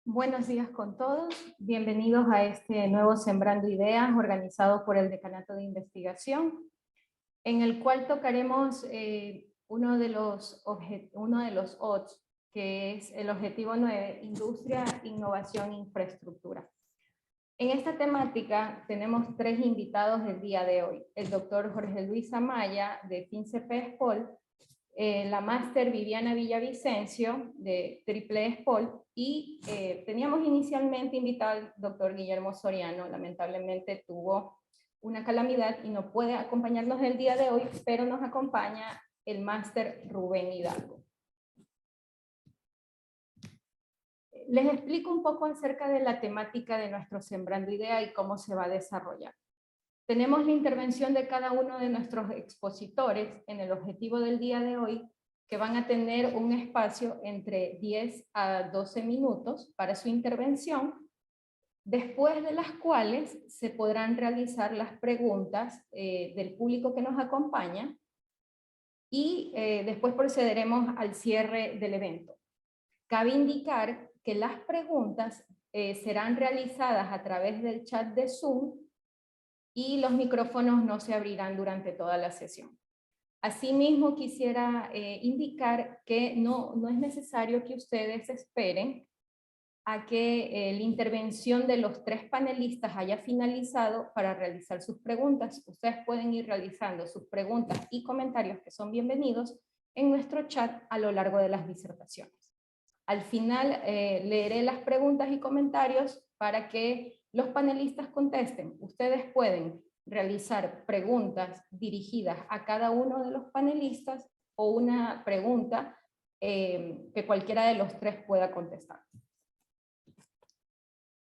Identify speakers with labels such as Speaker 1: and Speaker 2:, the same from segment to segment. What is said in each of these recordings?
Speaker 1: Buenos días con todos. Bienvenidos a este nuevo Sembrando Ideas organizado por el Decanato de Investigación, en el cual tocaremos uno de los ODS, que es el objetivo 9, Industria, Innovación e Infraestructura. En esta temática tenemos tres invitados el día de hoy. El doctor Jorge Luis Amaya, de FinCP SPOL, la máster Viviana Villavicencio, de Triple SPOL, y teníamos inicialmente invitado al doctor Guillermo Soriano. Lamentablemente tuvo una calamidad y no puede acompañarnos el día de hoy, pero nos acompaña el máster Rubén Hidalgo. Les explico un poco acerca de la temática de nuestro Sembrando Idea y cómo se va a desarrollar. Tenemos la intervención de cada uno de nuestros expositores en el objetivo del día de hoy, que van a tener un espacio entre 10 a 12 minutos para su intervención, después de las cuales se podrán realizar las preguntas del público que nos acompaña y después procederemos al cierre del evento. Cabe indicar que las preguntas serán realizadas a través del chat de Zoom y los micrófonos no se abrirán durante toda la sesión. Asimismo, quisiera indicar que no es necesario que ustedes esperen a que la intervención de los tres panelistas haya finalizado para realizar sus preguntas. Ustedes pueden ir realizando sus preguntas y comentarios, que son bienvenidos, en nuestro chat a lo largo de las disertaciones. Al final leeré las preguntas y comentarios para que los panelistas contesten. Ustedes pueden realizar preguntas dirigidas a cada uno de los panelistas o una pregunta que cualquiera de los tres pueda contestar.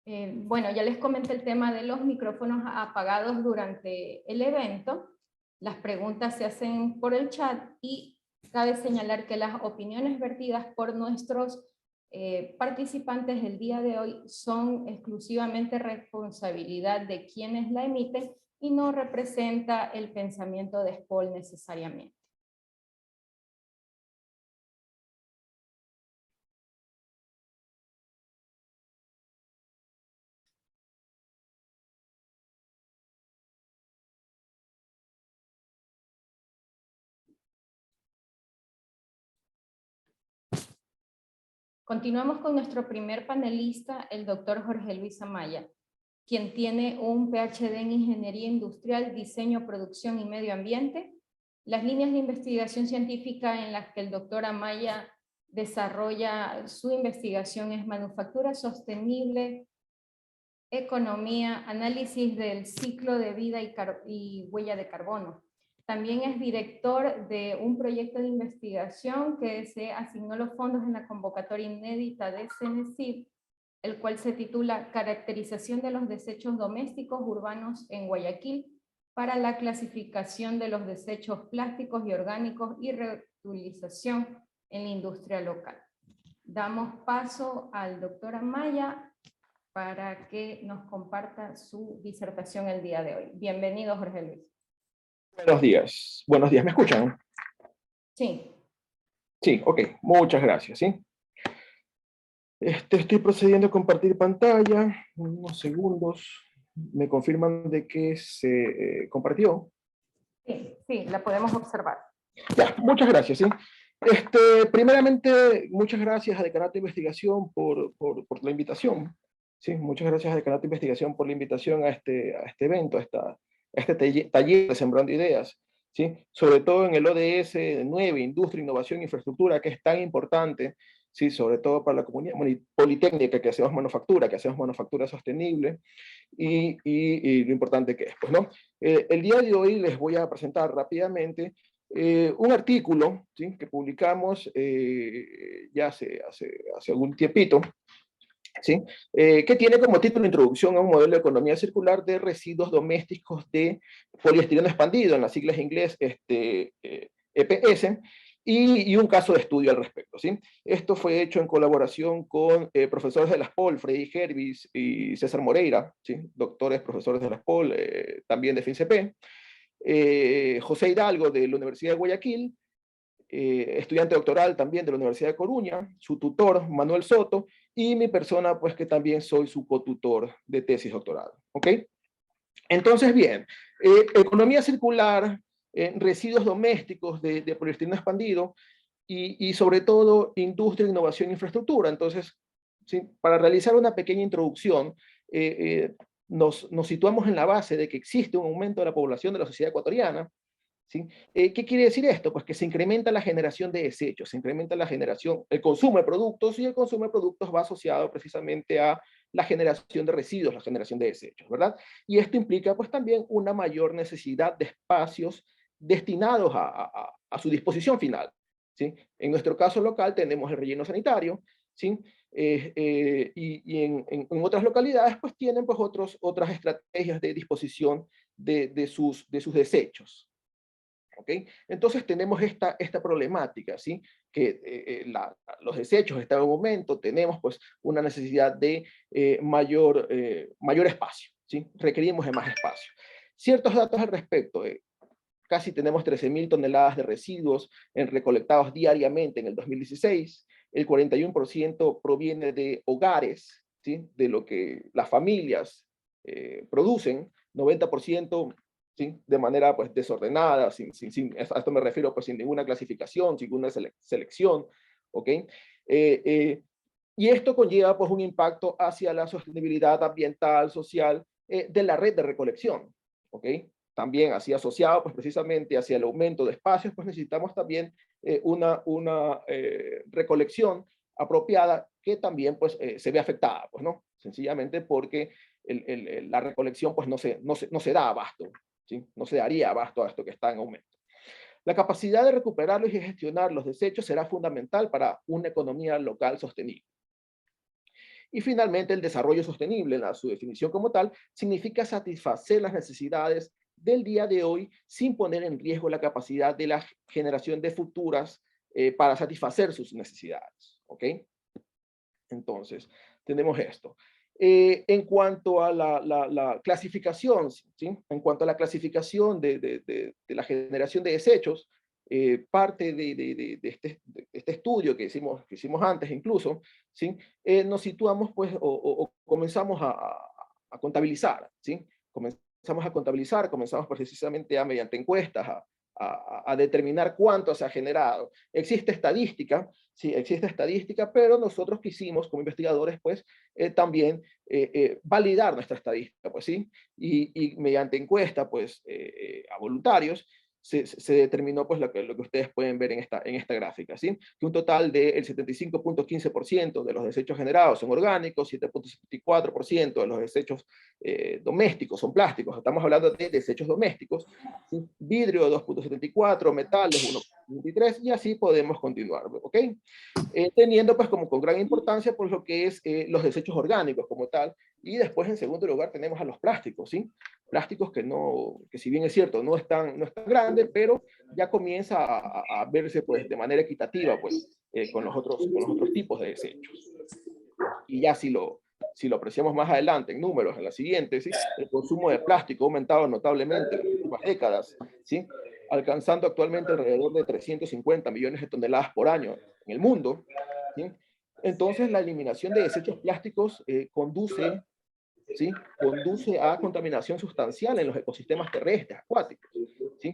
Speaker 1: Bueno, ya les comenté el tema de los micrófonos apagados durante el evento. Las preguntas se hacen por el chat y cabe señalar que las opiniones vertidas por nuestros participantes el día de hoy son exclusivamente responsabilidad de quienes la emiten y no representa el pensamiento de SPOL necesariamente. Continuamos con nuestro primer panelista, el doctor Jorge Luis Amaya, quien tiene un PhD en Ingeniería Industrial, Diseño, Producción y Medio Ambiente. Las líneas de investigación científica en las que el doctor Amaya desarrolla su investigación es manufactura sostenible, economía, análisis del ciclo de vida y huella de carbono. También es director de un proyecto de investigación que se asignó los fondos en la convocatoria inédita de CENESID, el cual se titula Caracterización de los desechos domésticos urbanos en Guayaquil para la clasificación de los desechos plásticos y orgánicos y reutilización en la industria local. Damos paso al doctor Amaya para que nos comparta su disertación el día de hoy. Bienvenido, Jorge Luis.
Speaker 2: Buenos días, ¿me escuchan?
Speaker 1: Sí.
Speaker 2: Sí, ok, muchas gracias, ¿sí? Estoy procediendo a compartir pantalla, unos segundos, me confirman de que se compartió.
Speaker 1: Sí, la podemos observar.
Speaker 2: Ya, muchas gracias, ¿sí? Primeramente, muchas gracias a Decanato de Investigación por la invitación, ¿sí? Muchas gracias a Decanato de Investigación por la invitación a este evento, a este taller de Sembrando Ideas, ¿sí? Sobre todo en el ODS 9, Industria, Innovación e Infraestructura, que es tan importante, ¿sí? Sobre todo para la comunidad politécnica que hacemos manufactura sostenible, y lo importante que es, pues, ¿no? El día de hoy les voy a presentar rápidamente un artículo, ¿sí? Que publicamos ya hace algún tiempito, ¿sí? Que tiene como título Introducción a un modelo de economía circular de residuos domésticos de poliestireno expandido, en las siglas en inglés EPS, y un caso de estudio al respecto, ¿sí? Esto fue hecho en colaboración con profesores de la SPOL, Freddy Hervis y César Moreira, ¿sí? Doctores, profesores de la SPOL, también de FinCP, José Hidalgo de la Universidad de Guayaquil, estudiante doctoral también de la Universidad de Coruña, su tutor, Manuel Soto, y mi persona, pues que también soy su cotutor de tesis doctoral. ¿Ok? Entonces, bien, economía circular, residuos domésticos de poliestireno expandido y sobre todo industria, innovación e infraestructura. Entonces, ¿sí? Para realizar una pequeña introducción, nos situamos en la base de que existe un aumento de la población de la sociedad ecuatoriana. ¿Sí? ¿Qué quiere decir esto? Pues que se incrementa la generación de desechos, se incrementa la generación, el consumo de productos, y el consumo de productos va asociado precisamente a la generación de residuos, la generación de desechos, ¿verdad? Y esto implica pues también una mayor necesidad de espacios destinados a su disposición final, ¿sí? En nuestro caso local tenemos el relleno sanitario, ¿sí? Y en otras localidades pues tienen pues otras estrategias de disposición de sus desechos. ¿Ok? Entonces tenemos esta problemática, ¿sí? Que los desechos están en aumento, tenemos pues una necesidad de mayor espacio, ¿sí? Requerimos de más espacio. Ciertos datos al respecto, casi tenemos 13.000 toneladas de residuos recolectados diariamente en el 2016, el 41% proviene de hogares, ¿sí? De lo que las familias producen, 90% ¿sí? De manera pues desordenada, a esto me refiero pues sin ninguna clasificación, sin ninguna selección, ¿ok? Y esto conlleva pues un impacto hacia la sostenibilidad ambiental, social de la red de recolección, ¿ok? También así asociado pues precisamente hacia el aumento de espacios, pues necesitamos también una recolección apropiada que también pues se ve afectada, pues no, sencillamente porque la recolección pues no se da abasto, ¿sí? No se daría abasto a esto que está en aumento. La capacidad de recuperarlos y gestionar los desechos será fundamental para una economía local sostenible. Y finalmente, el desarrollo sostenible, en su definición como tal, significa satisfacer las necesidades del día de hoy sin poner en riesgo la capacidad de la generación de futuras para satisfacer sus necesidades. ¿Ok? Entonces, tenemos esto. En cuanto a la clasificación, ¿sí? En cuanto a la clasificación de la generación de desechos, parte de este estudio que hicimos antes incluso, ¿sí? Nos situamos pues o comenzamos a contabilizar, ¿sí? Comenzamos a contabilizar, comenzamos precisamente mediante encuestas a determinar cuánto se ha generado. Existe estadística, sí, existe estadística, pero nosotros quisimos como investigadores pues también validar nuestra estadística, pues sí, y mediante encuesta pues a voluntarios se determinó pues lo que ustedes pueden ver en esta gráfica, ¿sí? Que un total del 75.15% de los desechos generados son orgánicos, 7.74% de los desechos domésticos son plásticos, estamos hablando de desechos domésticos, ¿sí? Vidrio 2.74, metales 1.23 y así podemos continuar, ¿ok? Teniendo pues como con gran importancia pues lo que es los desechos orgánicos como tal, y después en segundo lugar tenemos a los plásticos, ¿sí? Plásticos que si bien es cierto no es tan grande, pero ya comienza a verse pues de manera equitativa pues con los otros tipos de desechos. Y ya si lo apreciamos más adelante en números, en la siguiente, ¿sí? El consumo de plástico ha aumentado notablemente en las últimas décadas, ¿sí? Alcanzando actualmente alrededor de 350 millones de toneladas por año en el mundo, ¿sí? Entonces la eliminación de desechos plásticos conduce a contaminación sustancial en los ecosistemas terrestres, acuáticos, ¿sí?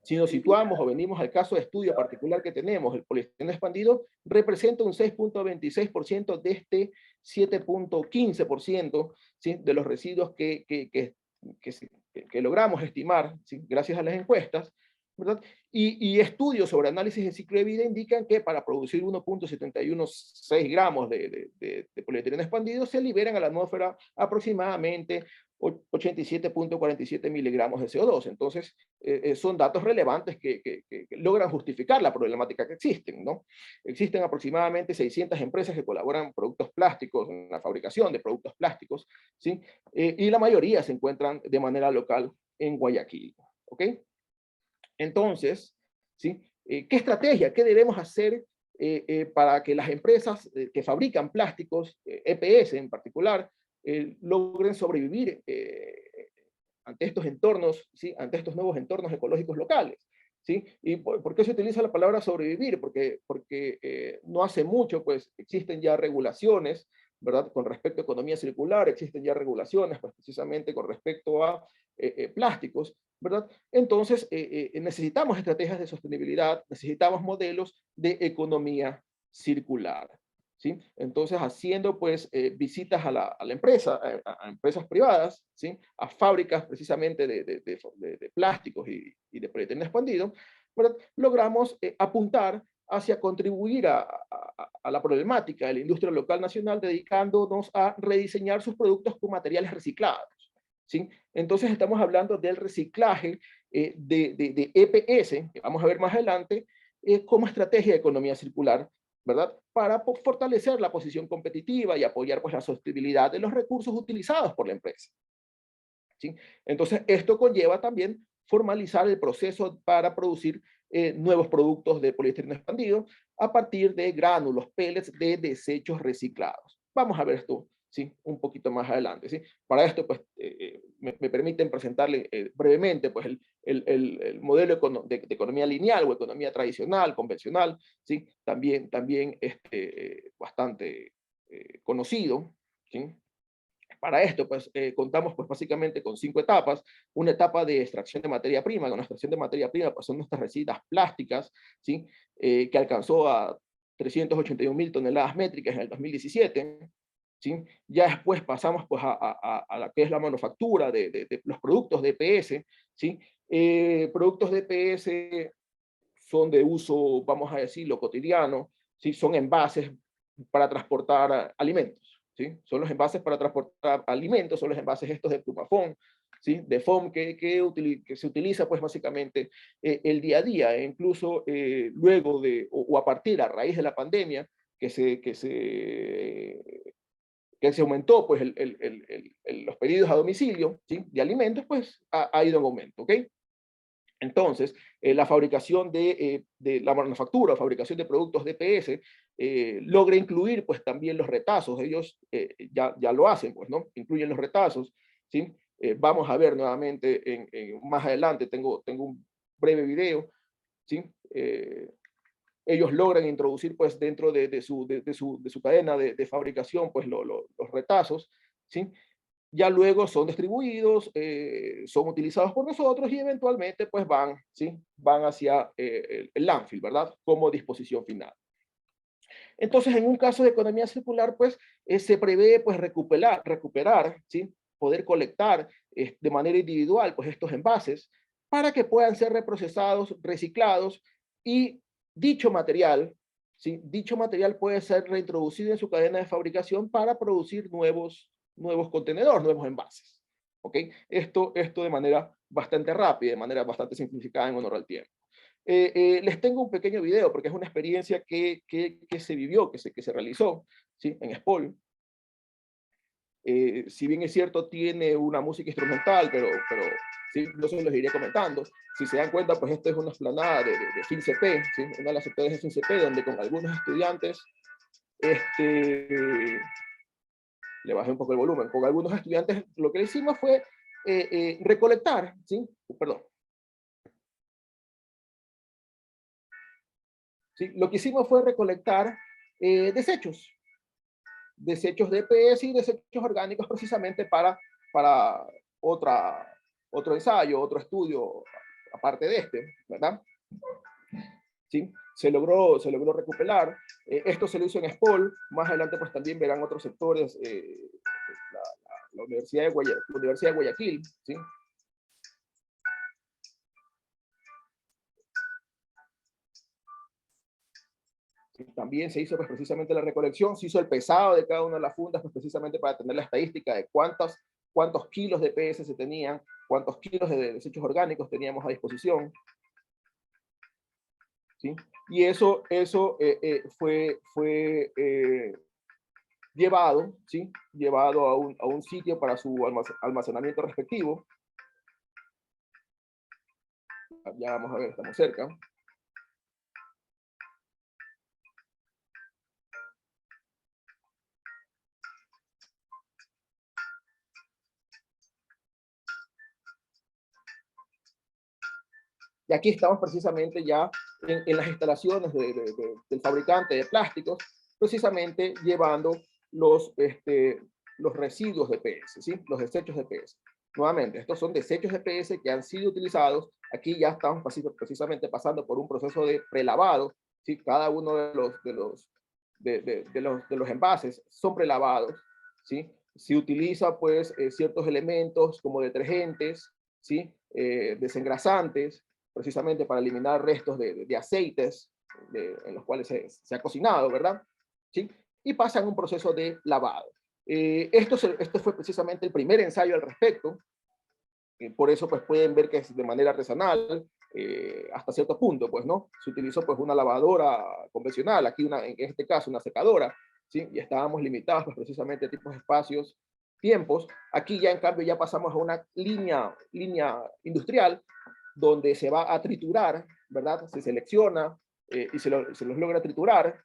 Speaker 2: Si nos situamos o venimos al caso de estudio particular que tenemos, el poliestireno expandido representa un 6.26% de este 7.15%, ¿sí? De los residuos que logramos estimar, ¿sí? Gracias a las encuestas, ¿verdad? Y estudios sobre análisis de ciclo de vida indican que para producir 1.716 gramos de polietileno expandido se liberan a la atmósfera aproximadamente 87.47 miligramos de CO2. Entonces, son datos relevantes que logran justificar la problemática que existen, ¿no? Existen aproximadamente 600 empresas que colaboran en productos plásticos, en la fabricación de productos plásticos, ¿sí? Y la mayoría se encuentran de manera local en Guayaquil, ¿ok? Entonces, ¿sí? ¿Qué estrategia? ¿Qué debemos hacer para que las empresas que fabrican plásticos, EPS en particular, logren sobrevivir ante estos entornos, ¿sí? Ante estos nuevos entornos ecológicos locales? ¿sí? ¿Y por qué se utiliza la palabra sobrevivir? Porque no hace mucho, pues, existen ya regulaciones, ¿verdad? Con respecto a economía circular, existen ya regulaciones, pues, precisamente con respecto a plásticos, ¿verdad? Entonces, necesitamos estrategias de sostenibilidad, necesitamos modelos de economía circular, ¿sí? Entonces, haciendo, pues, visitas a la empresa, a empresas privadas, ¿sí? A fábricas precisamente de plásticos y de poliétileno expandido, ¿verdad? Logramos apuntar hacia contribuir a la problemática de la industria local nacional, dedicándonos a rediseñar sus productos con materiales reciclados, ¿sí? Entonces estamos hablando del reciclaje de EPS, que vamos a ver más adelante, como estrategia de economía circular, ¿verdad? Para fortalecer la posición competitiva y apoyar, pues, la sostenibilidad de los recursos utilizados por la empresa, ¿sí? Entonces, esto conlleva también formalizar el proceso para producir nuevos productos de poliéster expandido a partir de gránulos, pellets de desechos reciclados. Vamos a ver esto, ¿sí? Un poquito más adelante, ¿sí? Para esto, pues, me permiten presentarle brevemente, pues, el modelo de economía lineal o economía tradicional, convencional, ¿sí? También bastante conocido, ¿sí? Para esto, pues, contamos, pues, básicamente con 5 etapas. Una etapa de extracción de materia prima. Con la extracción de materia prima, pues, son nuestras resinas plásticas, ¿sí? Que alcanzó a 381.000 toneladas métricas en el 2017, ¿sí? Ya después pasamos, pues, a la que es la manufactura de los productos de EPS, ¿sí? Productos de EPS son de uso, vamos a decirlo, cotidiano, ¿sí? Son envases para transportar alimentos, ¿sí? Son los envases para transportar alimentos, son los envases estos de plumafón, ¿sí? De foam que se utiliza, pues, básicamente el día a día, e incluso luego o a partir, a raíz de la pandemia, que se aumentó, pues, los pedidos a domicilio, ¿sí? De alimentos, pues, ha ido en aumento, ¿ok? Entonces, la fabricación de la manufactura, fabricación de productos DPS, logra incluir, pues, también los retazos. Ellos ya lo hacen, pues, ¿no? Incluyen los retazos, ¿sí? Vamos a ver nuevamente más adelante, tengo un breve video, ¿sí? Ellos logran introducir, pues, dentro de su cadena de fabricación, pues, los retazos, ¿sí? Ya luego son distribuidos, son utilizados por nosotros y eventualmente, pues, van, ¿sí? Van hacia el landfill, ¿verdad? Como disposición final. Entonces, en un caso de economía circular, pues, se prevé, pues, recuperar, ¿sí? Poder colectar de manera individual, pues, estos envases para que puedan ser reprocesados, reciclados, y dicho material, ¿sí? Dicho material puede ser reintroducido en su cadena de fabricación para producir nuevos contenedores, nuevos envases. ¿Ok? Esto de manera bastante rápida, de manera bastante simplificada en honor al tiempo. Les tengo un pequeño video porque es una experiencia que se vivió, que se realizó, ¿sí? En SPOL. Si bien es cierto, tiene una música instrumental, pero sí, yo se los iré comentando. Si se dan cuenta, pues esta es una explanada de FinCP, ¿sí? Una de las sectores de FinCP, donde con algunos estudiantes, le bajé un poco el volumen, con algunos estudiantes lo que hicimos fue recolectar, ¿sí? Perdón. ¿Sí? Lo que hicimos fue recolectar desechos de EPS y desechos orgánicos precisamente para otro ensayo, otro estudio aparte de este, ¿verdad? ¿Sí? Se logró recuperar. Esto se lo hizo en SPOL. Más adelante, pues, también verán otros sectores, la Universidad de Guayaquil, ¿sí? También se hizo, pues, precisamente la recolección, se hizo el pesado de cada una de las fundas, pues, precisamente para tener la estadística de cuántos kilos de PS se tenían, cuántos kilos de desechos orgánicos teníamos a disposición, ¿sí? Y eso fue llevado, ¿sí? Llevado a un sitio para su almacenamiento respectivo. Ya vamos a ver, estamos cerca. Y aquí estamos precisamente ya en las instalaciones del fabricante de plásticos, precisamente llevando los residuos de PS, ¿sí? Los desechos de PS. Nuevamente, estos son desechos de PS que han sido utilizados. Aquí ya estamos precisamente pasando por un proceso de prelavado, ¿sí? Cada uno de los envases son prelavados, ¿sí? Se utiliza pues ciertos elementos como detergentes, ¿sí? Desengrasantes, precisamente para eliminar restos de aceites en los cuales se ha cocinado, ¿verdad? ¿Sí? Y pasan un proceso de lavado. Esto fue precisamente el primer ensayo al respecto. Por eso pues pueden ver que es de manera artesanal, hasta cierto punto, pues, ¿no? Se utilizó pues una lavadora convencional, aquí en este caso una secadora, ¿sí? Y estábamos limitados pues precisamente a tipos de espacios, tiempos. Aquí ya en cambio ya pasamos a una línea industrial donde se va a triturar, ¿verdad? Se selecciona y se los logra triturar,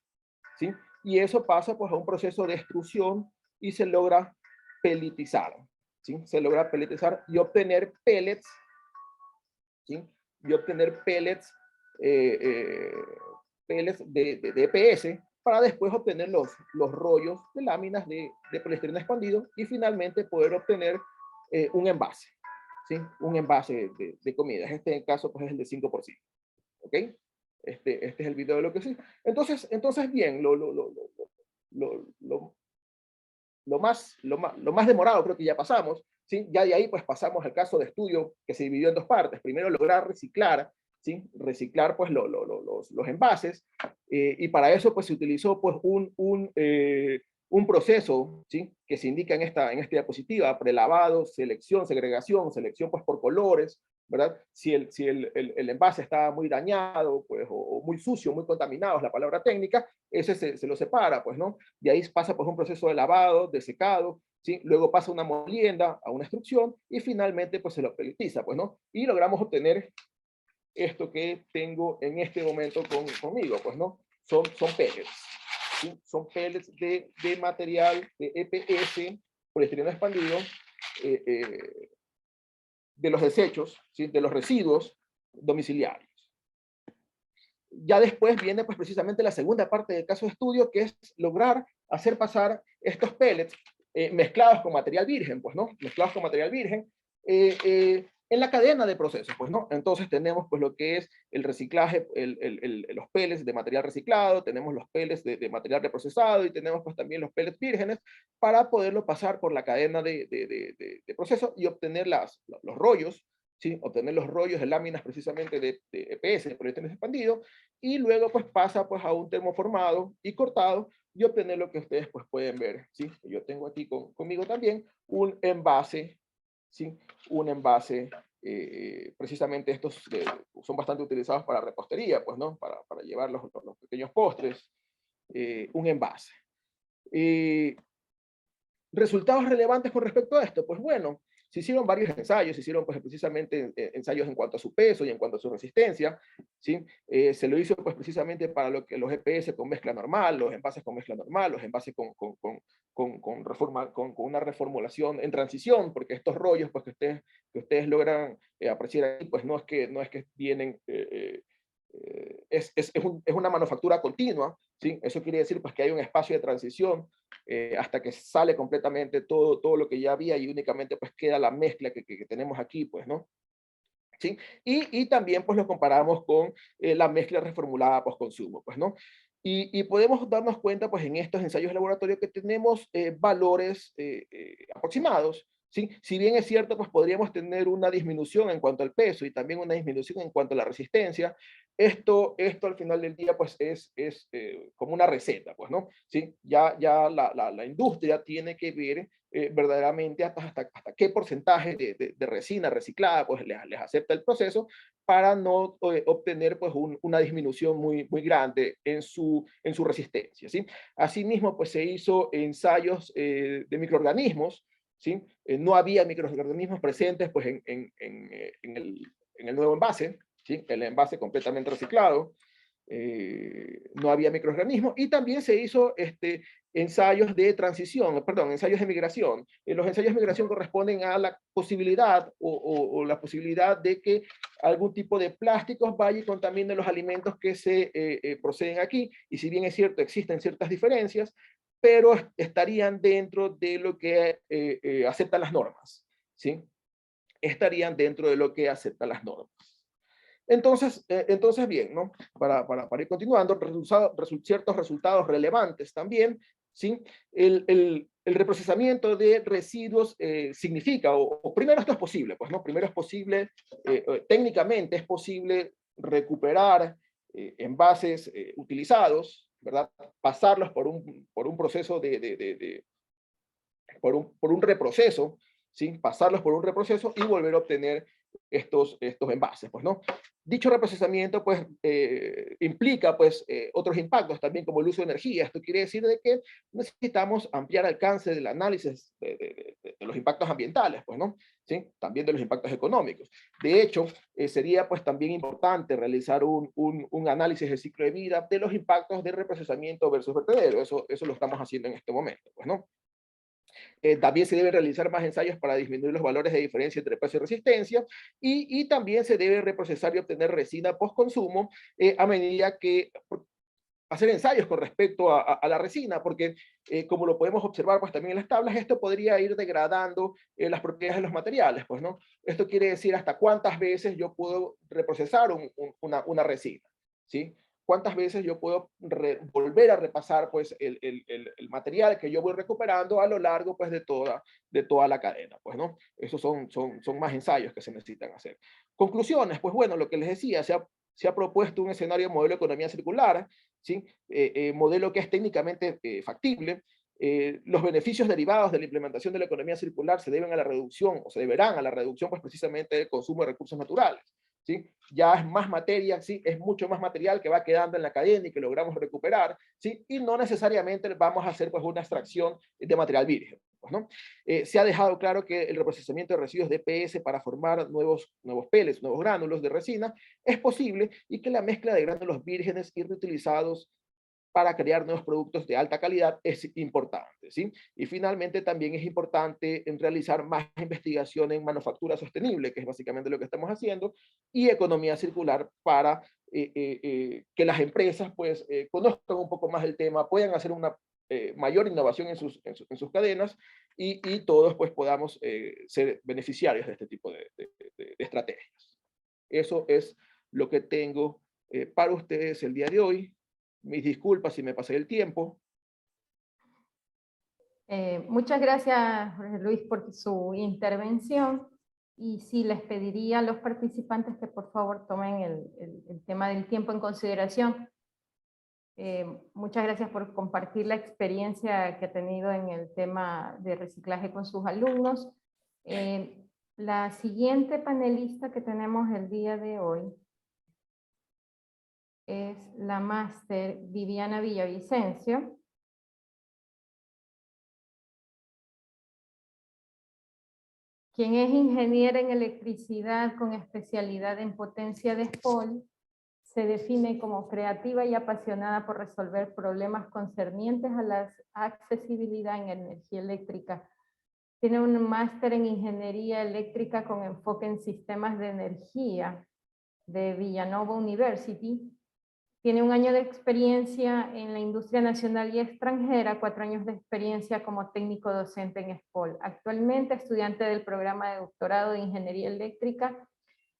Speaker 2: ¿sí? Y eso pasa pues a un proceso de extrusión y se logra pelletizar, ¿sí? Se logra pelletizar y obtener pellets, ¿sí? Y obtener pellets, pellets de EPS para después obtener los rollos de láminas de poliestireno expandido y finalmente poder obtener un envase, ¿sí? Un envase de comida. Este caso pues es el de 5%, ¿ok? Este es el video de lo que sí. Entonces bien, lo más demorado creo que ya pasamos, ¿sí? Ya de ahí pues pasamos al caso de estudio que se dividió en dos partes. Primero lograr reciclar, ¿sí? Reciclar pues los envases, y para eso pues se utilizó pues un proceso, ¿sí? Que se indica en esta diapositiva: prelavado, selección, segregación, selección pues por colores, ¿verdad? Si el envase está muy dañado, pues, o muy sucio, muy contaminado, es la palabra técnica, ese se lo separa, pues, ¿no? De ahí pasa por un proceso de lavado, de secado, ¿sí? Luego pasa a una molienda, a una extrusión, y finalmente, pues, se lo pelletiza, pues, ¿no? Y logramos obtener esto que tengo en este momento conmigo, pues, ¿no? Son pellets, ¿sí? Son pellets de material de EPS, poliestireno expandido, de los desechos, ¿sí? De los residuos domiciliarios. Ya después viene pues precisamente la segunda parte del caso de estudio, que es lograr hacer pasar estos pellets mezclados con material virgen, pues, ¿no? Mezclados con material virgen en la cadena de procesos, pues, ¿no? Entonces tenemos pues lo que es el reciclaje, los pellets de material reciclado, tenemos los pellets de material reprocesado y tenemos pues también los pellets vírgenes para poderlo pasar por la cadena de proceso y obtener los rollos, ¿sí? Obtener los rollos de láminas precisamente de EPS, de poliéster expandido, y luego pues pasa pues a un termoformado y cortado y obtener lo que ustedes pues pueden ver, ¿sí? Yo tengo aquí conmigo también un envase, ¿sí? Un envase, precisamente estos son bastante utilizados para repostería, pues, ¿no? Para llevar los pequeños postres, un envase. ¿Resultados relevantes con respecto a esto? Pues bueno, se hicieron varios ensayos, se hicieron pues precisamente ensayos en cuanto a su peso y en cuanto a su resistencia, ¿sí? Se lo hizo pues precisamente para lo que los EPS con mezcla normal, los envases con mezcla normal, los envases con una reformulación en transición, porque estos rollos pues que ustedes logran apreciar aquí, pues no es que vienen... es una manufactura continua, ¿sí? Eso quiere decir pues que hay un espacio de transición hasta que sale completamente todo lo que ya había y únicamente pues queda la mezcla que tenemos aquí, pues, ¿no? ¿Sí? Y también pues lo comparamos con la mezcla reformulada post consumo, pues, ¿no? Y podemos darnos cuenta pues en estos ensayos de laboratorio que tenemos valores aproximados, ¿sí? Si bien es cierto, pues podríamos tener una disminución en cuanto al peso y también una disminución en cuanto a la resistencia. Esto al final del día, pues es como una receta, pues, ¿no? ¿Sí? Ya la industria tiene que ver verdaderamente hasta qué porcentaje de resina reciclada, pues les acepta el proceso para no obtener, pues, una disminución muy grande en su resistencia, ¿sí? Asimismo, pues se hizo ensayos de microorganismos, ¿sí? No había microorganismos presentes pues, en el nuevo envase, ¿sí? El envase completamente reciclado. no había microorganismos, y también se hizo ensayos de transición, perdón, ensayos de migración. Los ensayos de migración corresponden a la posibilidad o la posibilidad de que algún tipo de plásticos vaya y contamine los alimentos que se proceden aquí, y si bien es cierto, existen ciertas diferencias, pero estarían dentro de lo que aceptan las normas, ¿sí? Estarían dentro de lo que aceptan las normas. Entonces bien, ¿no? Para ir continuando, ciertos resultados relevantes también, ¿sí? El reprocesamiento de residuos significa, o primero esto es posible, pues, ¿no? Primero es posible, técnicamente es posible recuperar envases utilizados, ¿verdad? Pasarlos por un proceso por un reproceso, ¿sí? Pasarlos por un reproceso y volver a obtener estos envases, pues, ¿no? Dicho reprocesamiento, pues, implica, pues, otros impactos también, como el uso de energía. Esto quiere decir de que necesitamos ampliar el alcance del análisis de los impactos ambientales, pues, ¿no? ¿Sí? También de los impactos económicos. De hecho, sería, pues, también importante realizar un análisis del ciclo de vida de los impactos de reprocesamiento versus vertedero. Eso lo estamos haciendo en este momento, pues, ¿no? También se deben realizar más ensayos para disminuir los valores de diferencia entre peso y resistencia, y también se debe reprocesar y obtener resina post-consumo a medida que hacer ensayos con respecto a la resina, porque como lo podemos observar pues también en las tablas, esto podría ir degradando las propiedades de los materiales, pues, ¿no? Esto quiere decir hasta cuántas veces yo puedo reprocesar una resina, ¿sí? Cuántas veces yo puedo volver a repasar pues el material que yo voy recuperando a lo largo pues de toda la cadena, pues, ¿no? Esos son más ensayos que se necesitan hacer. Conclusiones, pues bueno, lo que les decía, se ha propuesto un escenario de modelo de economía circular, ¿sí? Modelo que es técnicamente factible. Los beneficios derivados de la implementación de la economía circular se deben a la reducción, o se deberán a la reducción, pues precisamente del consumo de recursos naturales, ¿sí? Ya es más materia, ¿sí? Es mucho más material que va quedando en la cadena y que logramos recuperar, ¿sí? Y no necesariamente vamos a hacer pues una extracción de material virgen, pues, ¿no? Se ha dejado claro que el reprocesamiento de residuos de EPS para formar nuevos pellets, nuevos gránulos de resina, es posible, y que la mezcla de gránulos vírgenes y reutilizados para crear nuevos productos de alta calidad es importante, ¿sí? Y finalmente también es importante en realizar más investigación en manufactura sostenible, que es básicamente lo que estamos haciendo, y economía circular para que las empresas pues conozcan un poco más el tema, puedan hacer una mayor innovación en sus cadenas, y todos pues podamos ser beneficiarios de este tipo de estrategias. Eso es lo que tengo para ustedes el día de hoy. Mis disculpas si me pasé el tiempo.
Speaker 1: Muchas gracias, Jorge Luis, por su intervención. Y sí, les pediría a los participantes que por favor tomen el tema del tiempo en consideración. Muchas gracias por compartir la experiencia que ha tenido en el tema de reciclaje con sus alumnos. La siguiente panelista que tenemos el día de hoy es la máster Viviana Villavicencio, quien es ingeniera en electricidad con especialidad en potencia de SPOL. Se define como creativa y apasionada por resolver problemas concernientes a la accesibilidad en energía eléctrica. Tiene un máster en ingeniería eléctrica con enfoque en sistemas de energía de Villanova University. Tiene 1 año de experiencia en la industria nacional y extranjera, 4 años de experiencia como técnico docente en SPOL. Actualmente estudiante del programa de doctorado de Ingeniería Eléctrica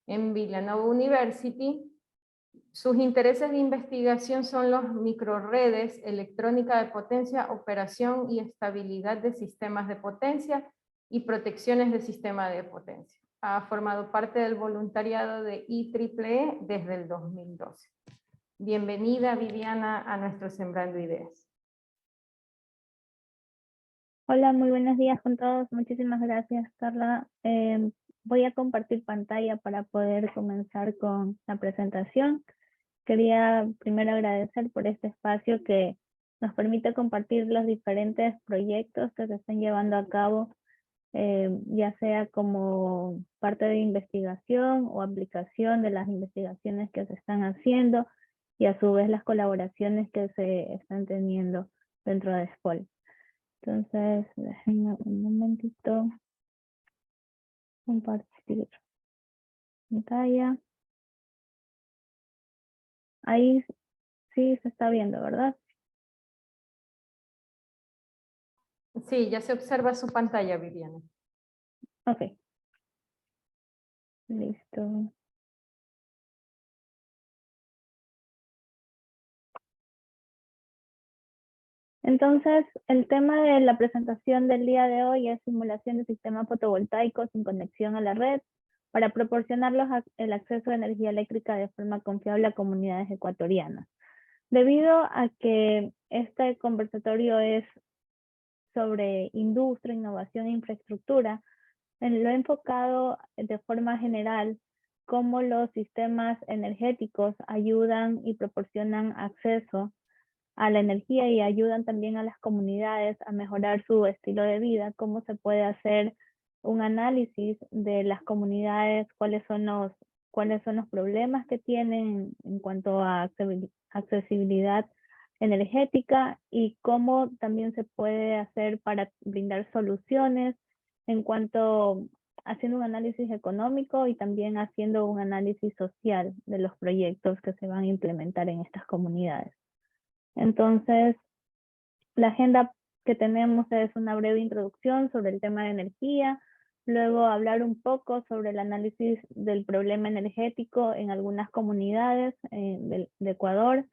Speaker 1: en Villanova University. Sus intereses de investigación son los microredes, electrónica de potencia, operación y estabilidad de sistemas de potencia y protecciones de sistema de potencia. Ha formado parte del voluntariado de IEEE desde el 2012. Bienvenida, Viviana, a nuestro Sembrando Ideas.
Speaker 3: Hola, muy buenos días con todos. Muchísimas gracias, Carla. Voy a compartir pantalla para poder comenzar con la presentación. Quería primero agradecer por este espacio que nos permite compartir los diferentes proyectos que se están llevando a cabo, ya sea como parte de investigación o aplicación de las investigaciones que se están haciendo, y a su vez las colaboraciones que se están teniendo dentro de SPOL. Entonces, déjenme un momentito compartir pantalla. Ahí sí se está viendo, ¿verdad?
Speaker 1: Sí, ya se observa su pantalla, Viviana.
Speaker 3: Ok. Listo. Entonces, el tema de la presentación del día de hoy es simulación de sistemas fotovoltaicos sin conexión a la red para proporcionarlos el acceso a energía eléctrica de forma confiable a comunidades ecuatorianas. Debido a que este conversatorio es sobre industria, innovación e infraestructura, lo he enfocado de forma general cómo los sistemas energéticos ayudan y proporcionan acceso a la energía y ayudan también a las comunidades a mejorar su estilo de vida, cómo se puede hacer un análisis de las comunidades, cuáles son los problemas que tienen en cuanto a accesibilidad energética y cómo también se puede hacer para brindar soluciones en cuanto haciendo un análisis económico y también haciendo un análisis social de los proyectos que se van a implementar en estas comunidades. Entonces, la agenda que tenemos es una breve introducción sobre el tema de energía, luego hablar un poco sobre el análisis del problema energético en algunas comunidades de Ecuador,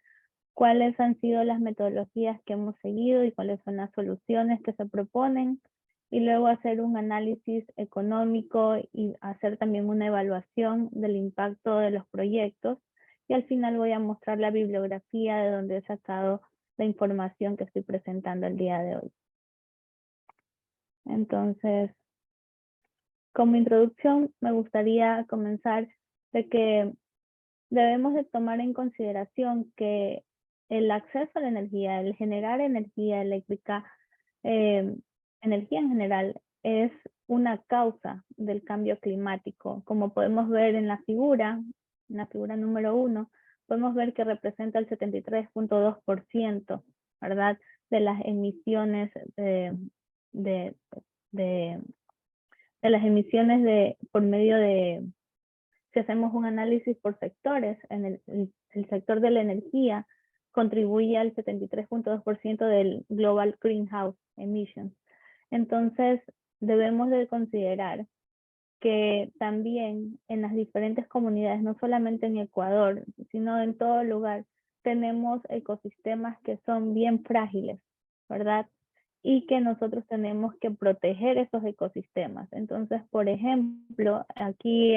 Speaker 3: cuáles han sido las metodologías que hemos seguido y cuáles son las soluciones que se proponen, y luego hacer un análisis económico y hacer también una evaluación del impacto de los proyectos. Y al final voy a mostrar la bibliografía de donde he sacado la información que estoy presentando el día de hoy. Entonces, como introducción, me gustaría comenzar de que debemos de tomar en consideración que el acceso a la energía, el generar energía eléctrica, energía en general, es una causa del cambio climático. Como podemos ver en la figura número 1, podemos ver que representa el 73.2%, ¿verdad?, de las emisiones las emisiones por medio de, si hacemos un análisis por sectores, en el sector de la energía contribuye al 73.2% del Global Greenhouse Emissions. Entonces, debemos de considerar que también en las diferentes comunidades, no solamente en Ecuador, sino en todo lugar, tenemos ecosistemas que son bien frágiles, ¿verdad? Y que nosotros tenemos que proteger esos ecosistemas. Entonces, por ejemplo, aquí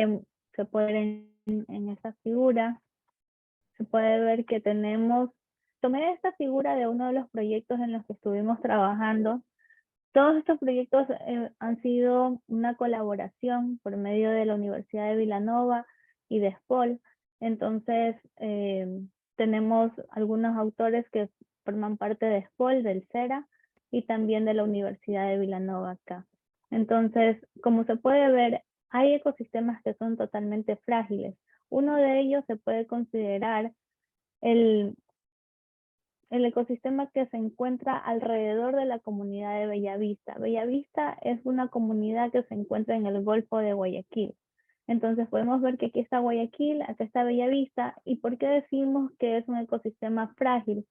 Speaker 3: se puede en esta figura, se puede ver que tomé esta figura de uno de los proyectos en los que estuvimos trabajando. Todos estos proyectos han sido una colaboración por medio de la Universidad de Villanova y de SPOL. Entonces, tenemos algunos autores que forman parte de SPOL, del CERA, y también de la Universidad de Villanova acá. Entonces, como se puede ver, hay ecosistemas que son totalmente frágiles. Uno de ellos se puede considerar el ecosistema que se encuentra alrededor de la comunidad de Bellavista. Bellavista es una comunidad que se encuentra en el Golfo de Guayaquil. Entonces podemos ver que aquí está Guayaquil, acá está Bellavista. ¿Y por qué decimos que es un ecosistema frágil?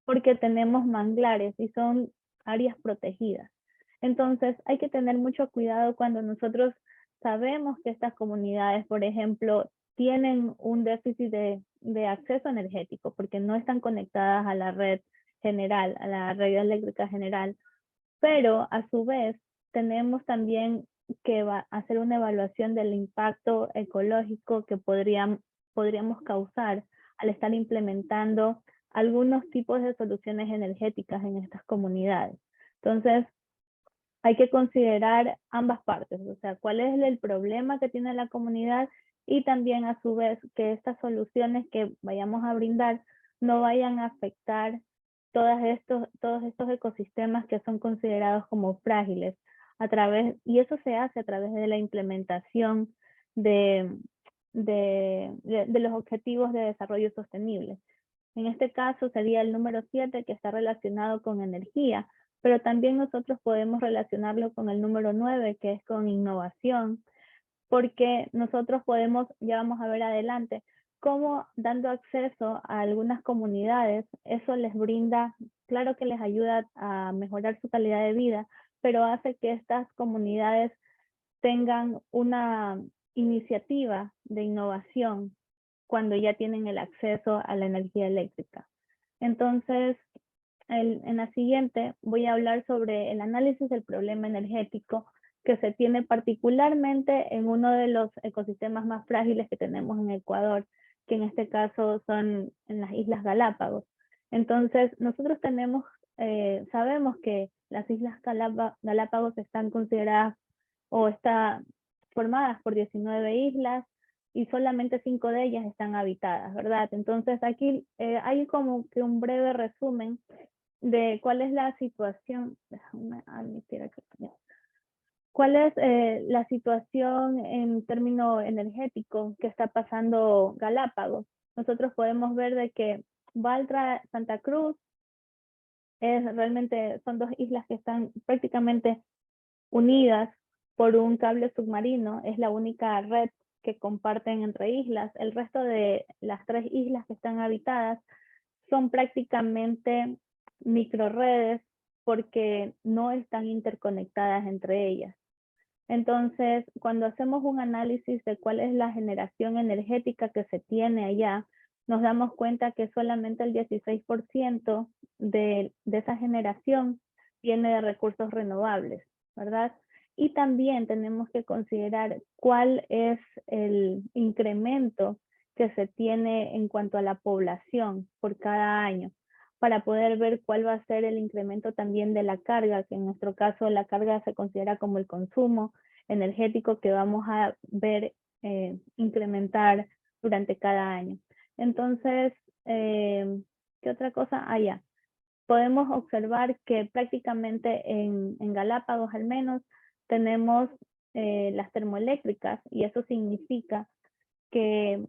Speaker 3: Porque tenemos manglares y son áreas protegidas. Entonces hay que tener mucho cuidado cuando nosotros sabemos que estas comunidades, por ejemplo, tienen un déficit de acceso energético porque no están conectadas a la red general, a la red eléctrica general, pero a su vez tenemos también que hacer una evaluación del impacto ecológico que podríamos causar al estar implementando algunos tipos de soluciones energéticas en estas comunidades. Entonces, hay que considerar ambas partes, o sea, cuál es el problema que tiene la comunidad y también a su vez que estas soluciones que vayamos a brindar no vayan a afectar todos estos ecosistemas que son considerados como frágiles, y eso se hace a través de la implementación de los objetivos de desarrollo sostenible. En este caso sería el número 7, que está relacionado con energía, pero también nosotros podemos relacionarlo con el número 9, que es con innovación, porque nosotros podemos, ya vamos a ver adelante, cómo dando acceso a algunas comunidades, eso les brinda, claro que les ayuda a mejorar su calidad de vida, pero hace que estas comunidades tengan una iniciativa de innovación cuando ya tienen el acceso a la energía eléctrica. Entonces, en la siguiente voy a hablar sobre el análisis del problema energético que se tiene particularmente en uno de los ecosistemas más frágiles que tenemos en Ecuador, que en este caso son en las Islas Galápagos. Entonces, nosotros sabemos que las Islas Galápagos están consideradas o están formadas por 19 islas y solamente 5 de ellas están habitadas, ¿verdad? Entonces aquí hay como que un breve resumen de cuál es la situación. Déjame admitir aquí. ¿Cuál es la situación en términos energéticos que está pasando Galápagos? Nosotros podemos ver de que Baltra, Santa Cruz, realmente son dos islas que están prácticamente unidas por un cable submarino. Es la única red que comparten entre islas. El resto de las 3 islas que están habitadas son prácticamente microredes porque no están interconectadas entre ellas. Entonces, cuando hacemos un análisis de cuál es la generación energética que se tiene allá, nos damos cuenta que solamente el 16% de esa generación viene de recursos renovables, ¿verdad? Y también tenemos que considerar cuál es el incremento que se tiene en cuanto a la población por cada año, para poder ver cuál va a ser el incremento también de la carga, que en nuestro caso la carga se considera como el consumo energético que vamos a ver incrementar durante cada año. Entonces, ¿qué otra cosa? Ya. Podemos observar que prácticamente en Galápagos al menos tenemos las termoeléctricas, y eso significa que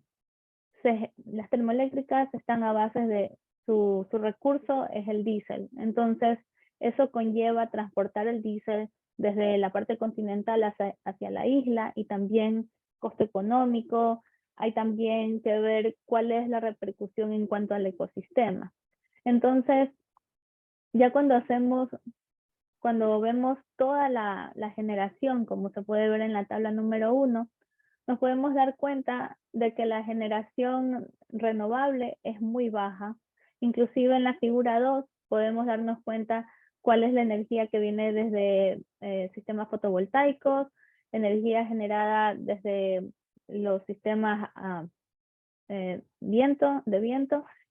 Speaker 3: las termoeléctricas están a base de su recurso es el diésel. Entonces, eso conlleva transportar el diésel desde la parte continental hacia la isla, y también costo económico. Hay también que ver cuál es la repercusión en cuanto al ecosistema. Entonces, ya cuando vemos toda la generación, como se puede ver en la tabla número 1, nos podemos dar cuenta de que la generación renovable es muy baja. Inclusive en la figura 2 podemos darnos cuenta cuál es la energía que viene desde sistemas fotovoltaicos, energía generada desde los sistemas de viento,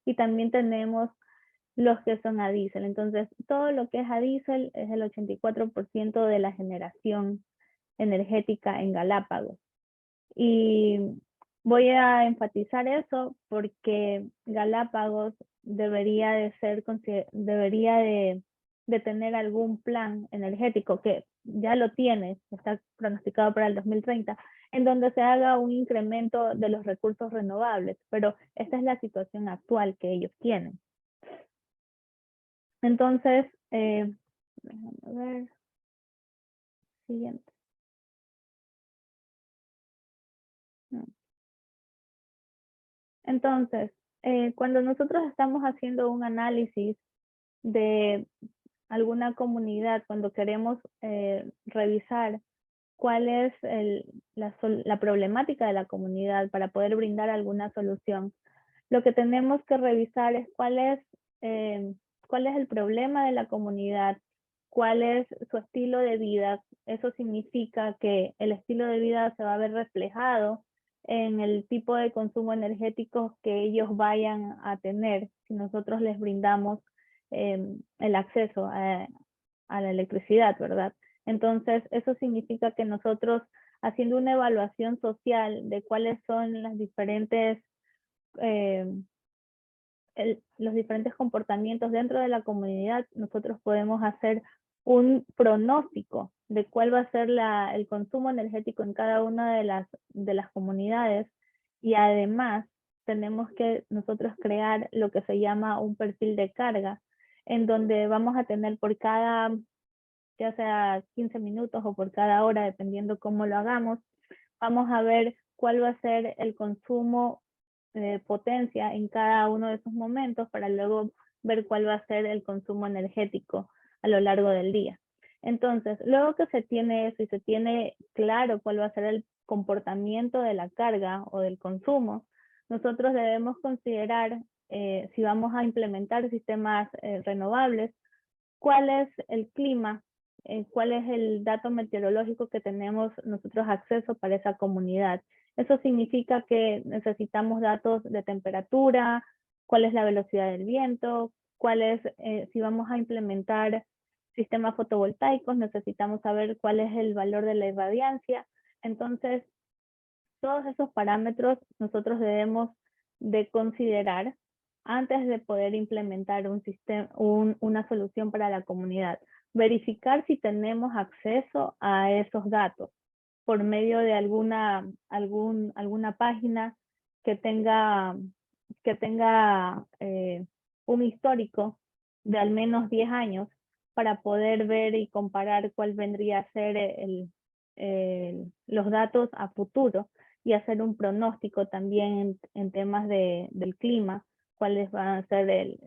Speaker 3: y también tenemos los que son a diésel. Entonces, todo lo que es a diésel es el 84% de la generación energética en Galápagos. Y voy a enfatizar eso porque Galápagos debería de tener algún plan energético, que ya lo tiene, está pronosticado para el 2030, en donde se haga un incremento de los recursos renovables, pero esta es la situación actual que ellos tienen. Entonces, déjame ver. Siguiente. Entonces, cuando nosotros estamos haciendo un análisis de alguna comunidad, cuando queremos revisar cuál es la problemática de la comunidad para poder brindar alguna solución, lo que tenemos que revisar es cuál es el problema de la comunidad, cuál es su estilo de vida. Eso significa que el estilo de vida se va a ver reflejado en el tipo de consumo energético que ellos vayan a tener si nosotros les brindamos el acceso a la electricidad, ¿verdad? Entonces, eso significa que nosotros, haciendo una evaluación social de cuáles son las diferentes los diferentes comportamientos dentro de la comunidad, nosotros podemos hacer un pronóstico de cuál va a ser el consumo energético en cada una de las comunidades, y además tenemos que nosotros crear lo que se llama un perfil de carga, en donde vamos a tener por cada, ya sea 15 minutos o por cada hora, dependiendo cómo lo hagamos, vamos a ver cuál va a ser el consumo de potencia en cada uno de esos momentos para luego ver cuál va a ser el consumo energético a lo largo del día. Entonces, luego que se tiene eso y se tiene claro cuál va a ser el comportamiento de la carga o del consumo, nosotros debemos considerar si vamos a implementar sistemas renovables, cuál es el clima, cuál es el dato meteorológico que tenemos nosotros acceso para esa comunidad. Eso significa que necesitamos datos de temperatura, cuál es la velocidad del viento, cuál es, si vamos a implementar sistemas fotovoltaicos, necesitamos saber cuál es el valor de la irradiancia. Entonces, todos esos parámetros nosotros debemos de considerar antes de poder implementar un sistema, una solución para la comunidad. Verificar si tenemos acceso a esos datos por medio de alguna página que tenga un histórico de al menos 10 años para poder ver y comparar cuál vendría a ser los datos a futuro y hacer un pronóstico también en temas del clima, cuáles van a ser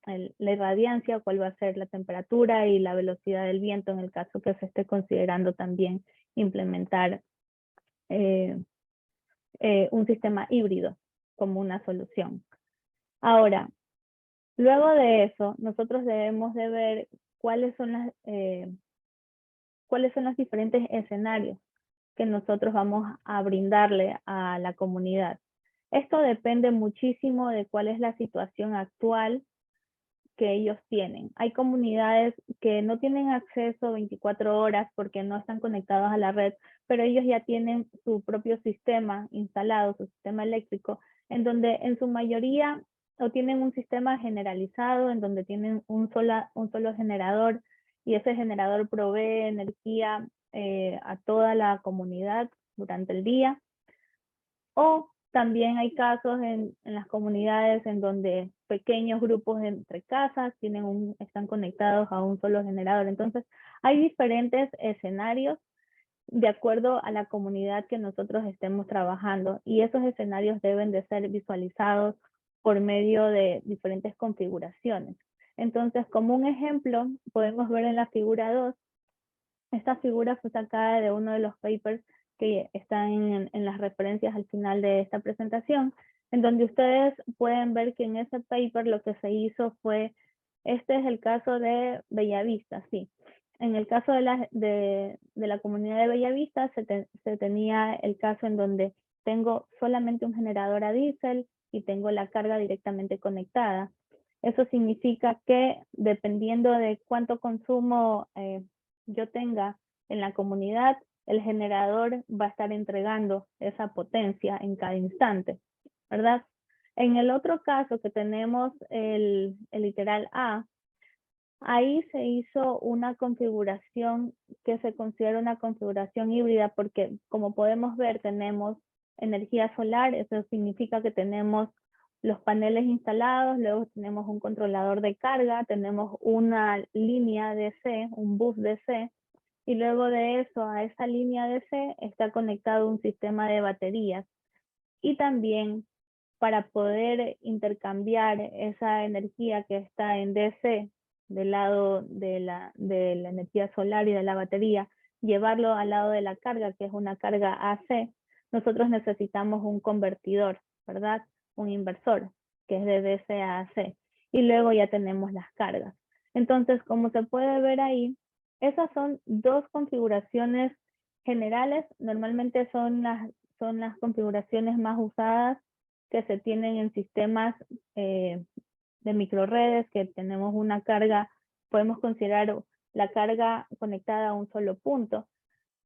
Speaker 3: la irradiancia, cuál va a ser la temperatura y la velocidad del viento en el caso que se esté considerando también implementar un sistema híbrido como una solución. Ahora, luego de eso, nosotros debemos de ver cuáles son los diferentes escenarios que nosotros vamos a brindarle a la comunidad. Esto depende muchísimo de cuál es la situación actual que ellos tienen. Hay comunidades que no tienen acceso 24 horas porque no están conectados a la red, pero ellos ya tienen su propio sistema instalado, su sistema eléctrico, en donde en su mayoría o tienen un sistema generalizado, en donde tienen un solo generador y ese generador provee energía a toda la comunidad durante el día. O también hay casos en las comunidades en donde pequeños grupos entre casas están conectados a un solo generador. Entonces, hay diferentes escenarios de acuerdo a la comunidad que nosotros estemos trabajando y esos escenarios deben de ser visualizados por medio de diferentes configuraciones. Entonces, como un ejemplo, podemos ver en la figura 2, esta figura fue sacada de uno de los papers que están en las referencias al final de esta presentación, en donde ustedes pueden ver que en ese paper lo que se hizo fue, este es el caso de Bellavista, sí. En el caso de la comunidad de Bellavista se tenía el caso en donde tengo solamente un generador a diésel y tengo la carga directamente conectada. Eso significa que dependiendo de cuánto consumo yo tenga en la comunidad, el generador va a estar entregando esa potencia en cada instante, ¿verdad? En el otro caso que tenemos el literal A, ahí se hizo una configuración que se considera una configuración híbrida porque como podemos ver tenemos energía solar, eso significa que tenemos los paneles instalados, luego tenemos un controlador de carga, tenemos una línea DC, un bus DC, y luego de eso a esa línea DC está conectado un sistema de baterías. Y también para poder intercambiar esa energía que está en DC del lado de la energía solar y de la batería, llevarlo al lado de la carga, que es una carga AC, nosotros necesitamos un convertidor, ¿verdad? Un inversor, que es de DC a AC. Y luego ya tenemos las cargas. Entonces, como se puede ver ahí, esas son dos configuraciones generales. Normalmente son las configuraciones más usadas que se tienen en sistemas de microredes, que tenemos una carga, podemos considerar la carga conectada a un solo punto,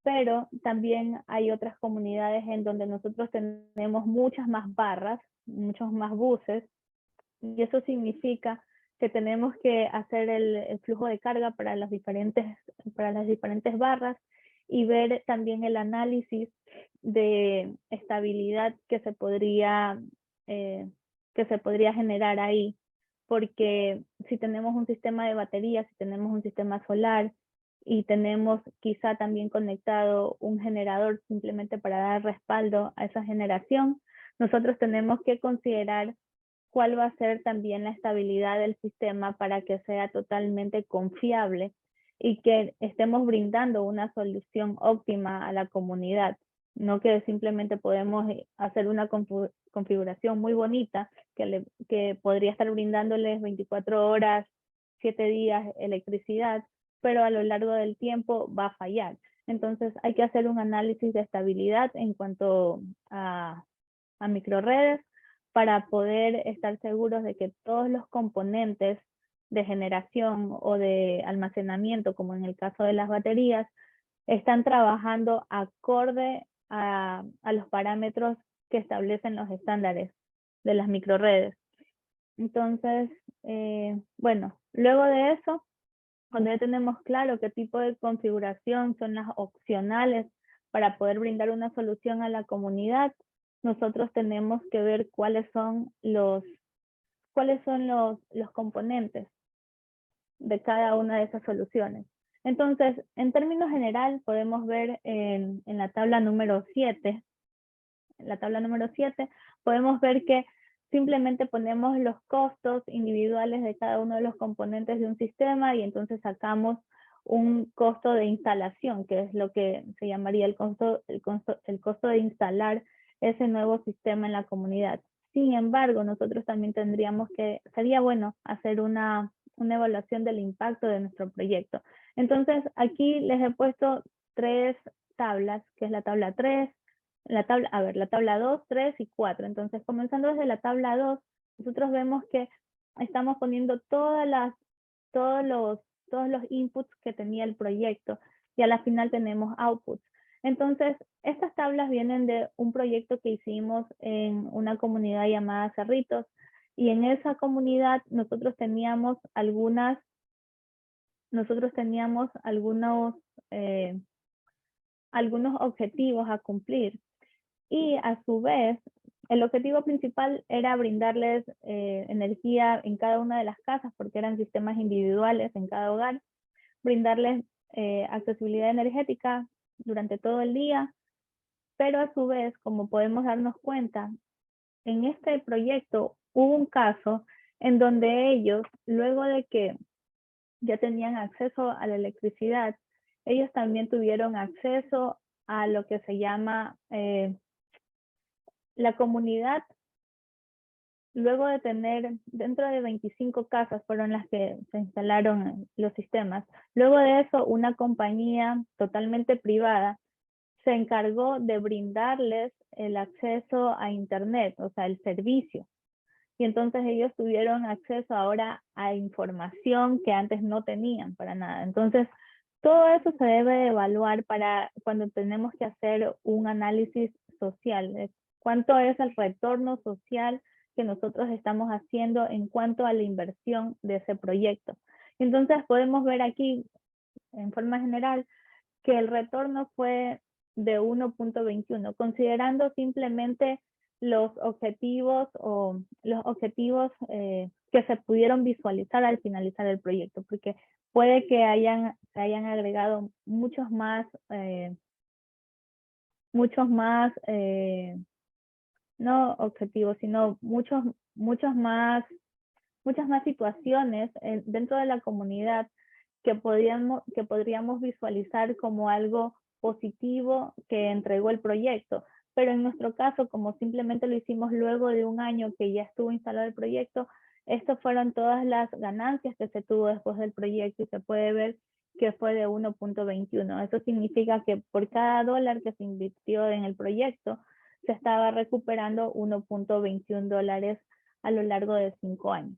Speaker 3: pero también hay otras comunidades en donde nosotros tenemos muchas más barras, muchos más buses, y eso significa que tenemos que hacer el flujo de carga para las diferentes barras y ver también el análisis de estabilidad que se podría que se podría generar ahí, porque si tenemos un sistema de baterías, si tenemos un sistema solar y tenemos quizá también conectado un generador simplemente para dar respaldo a esa generación, nosotros tenemos que considerar cuál va a ser también la estabilidad del sistema para que sea totalmente confiable y que estemos brindando una solución óptima a la comunidad. No que simplemente podemos hacer una configuración muy bonita que podría estar brindándoles 24 horas, 7 días electricidad, pero a lo largo del tiempo va a fallar. Entonces hay que hacer un análisis de estabilidad en cuanto a microredes para poder estar seguros de que todos los componentes de generación o de almacenamiento, como en el caso de las baterías, están trabajando acorde a los parámetros que establecen los estándares de las microredes. Entonces, bueno, luego de eso, cuando ya tenemos claro qué tipo de configuración son las opcionales para poder brindar una solución a la comunidad, nosotros tenemos que ver cuáles son los componentes de cada una de esas soluciones. Entonces, en términos general, podemos ver en la tabla número 7, podemos ver que simplemente ponemos los costos individuales de cada uno de los componentes de un sistema y entonces sacamos un costo de instalación, que es lo que se llamaría el costo de instalar ese nuevo sistema en la comunidad. Sin embargo, nosotros también sería bueno hacer una evaluación del impacto de nuestro proyecto. Entonces, aquí les he puesto 3 tablas, que es la tabla 3, la tabla 2, 3 y 4. Entonces, comenzando desde la tabla 2, nosotros vemos que estamos poniendo todos los inputs que tenía el proyecto y a la final tenemos outputs. Entonces, estas tablas vienen de un proyecto que hicimos en una comunidad llamada Cerritos, y en esa comunidad nosotros teníamos algunos objetivos a cumplir. Y a su vez, el objetivo principal era brindarles energía en cada una de las casas, porque eran sistemas individuales en cada hogar, brindarles accesibilidad energética durante todo el día, pero a su vez, como podemos darnos cuenta, en este proyecto hubo un caso en donde ellos, luego de que ya tenían acceso a la electricidad, ellos también tuvieron acceso a lo que se llama la comunidad. Luego de tener, dentro de 25 casas fueron las que se instalaron los sistemas. Luego de eso, una compañía totalmente privada se encargó de brindarles el acceso a internet, o sea, el servicio. Y entonces ellos tuvieron acceso ahora a información que antes no tenían para nada. Entonces, todo eso se debe evaluar para cuando tenemos que hacer un análisis social. ¿Cuánto es el retorno social que nosotros estamos haciendo en cuanto a la inversión de ese proyecto? Entonces, podemos ver aquí, en forma general, que el retorno fue de 1.21, considerando simplemente los objetivos que se pudieron visualizar al finalizar el proyecto, porque puede que se hayan agregado muchos más no objetivos, sino muchas más situaciones dentro de la comunidad que podríamos visualizar como algo positivo que entregó el proyecto. Pero en nuestro caso, como simplemente lo hicimos luego de un año que ya estuvo instalado el proyecto, estas fueron todas las ganancias que se tuvo después del proyecto y se puede ver que fue de 1.21. Eso significa que por cada dólar que se invirtió en el proyecto, se estaba recuperando 1.21 dólares a lo largo de 5 años.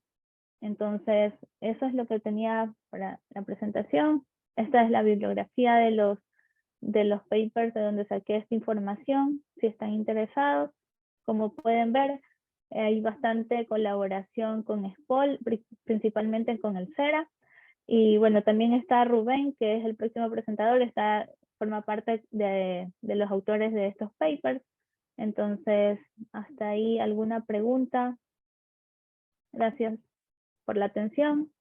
Speaker 3: Entonces, eso es lo que tenía para la presentación. Esta es la bibliografía de los papers de donde saqué esta información, si están interesados. Como pueden ver, hay bastante colaboración con SPOL, principalmente con el CERA. Y bueno, también está Rubén, que es el próximo presentador, forma parte de los autores de estos papers. Entonces, hasta ahí, ¿alguna pregunta? Gracias por la atención.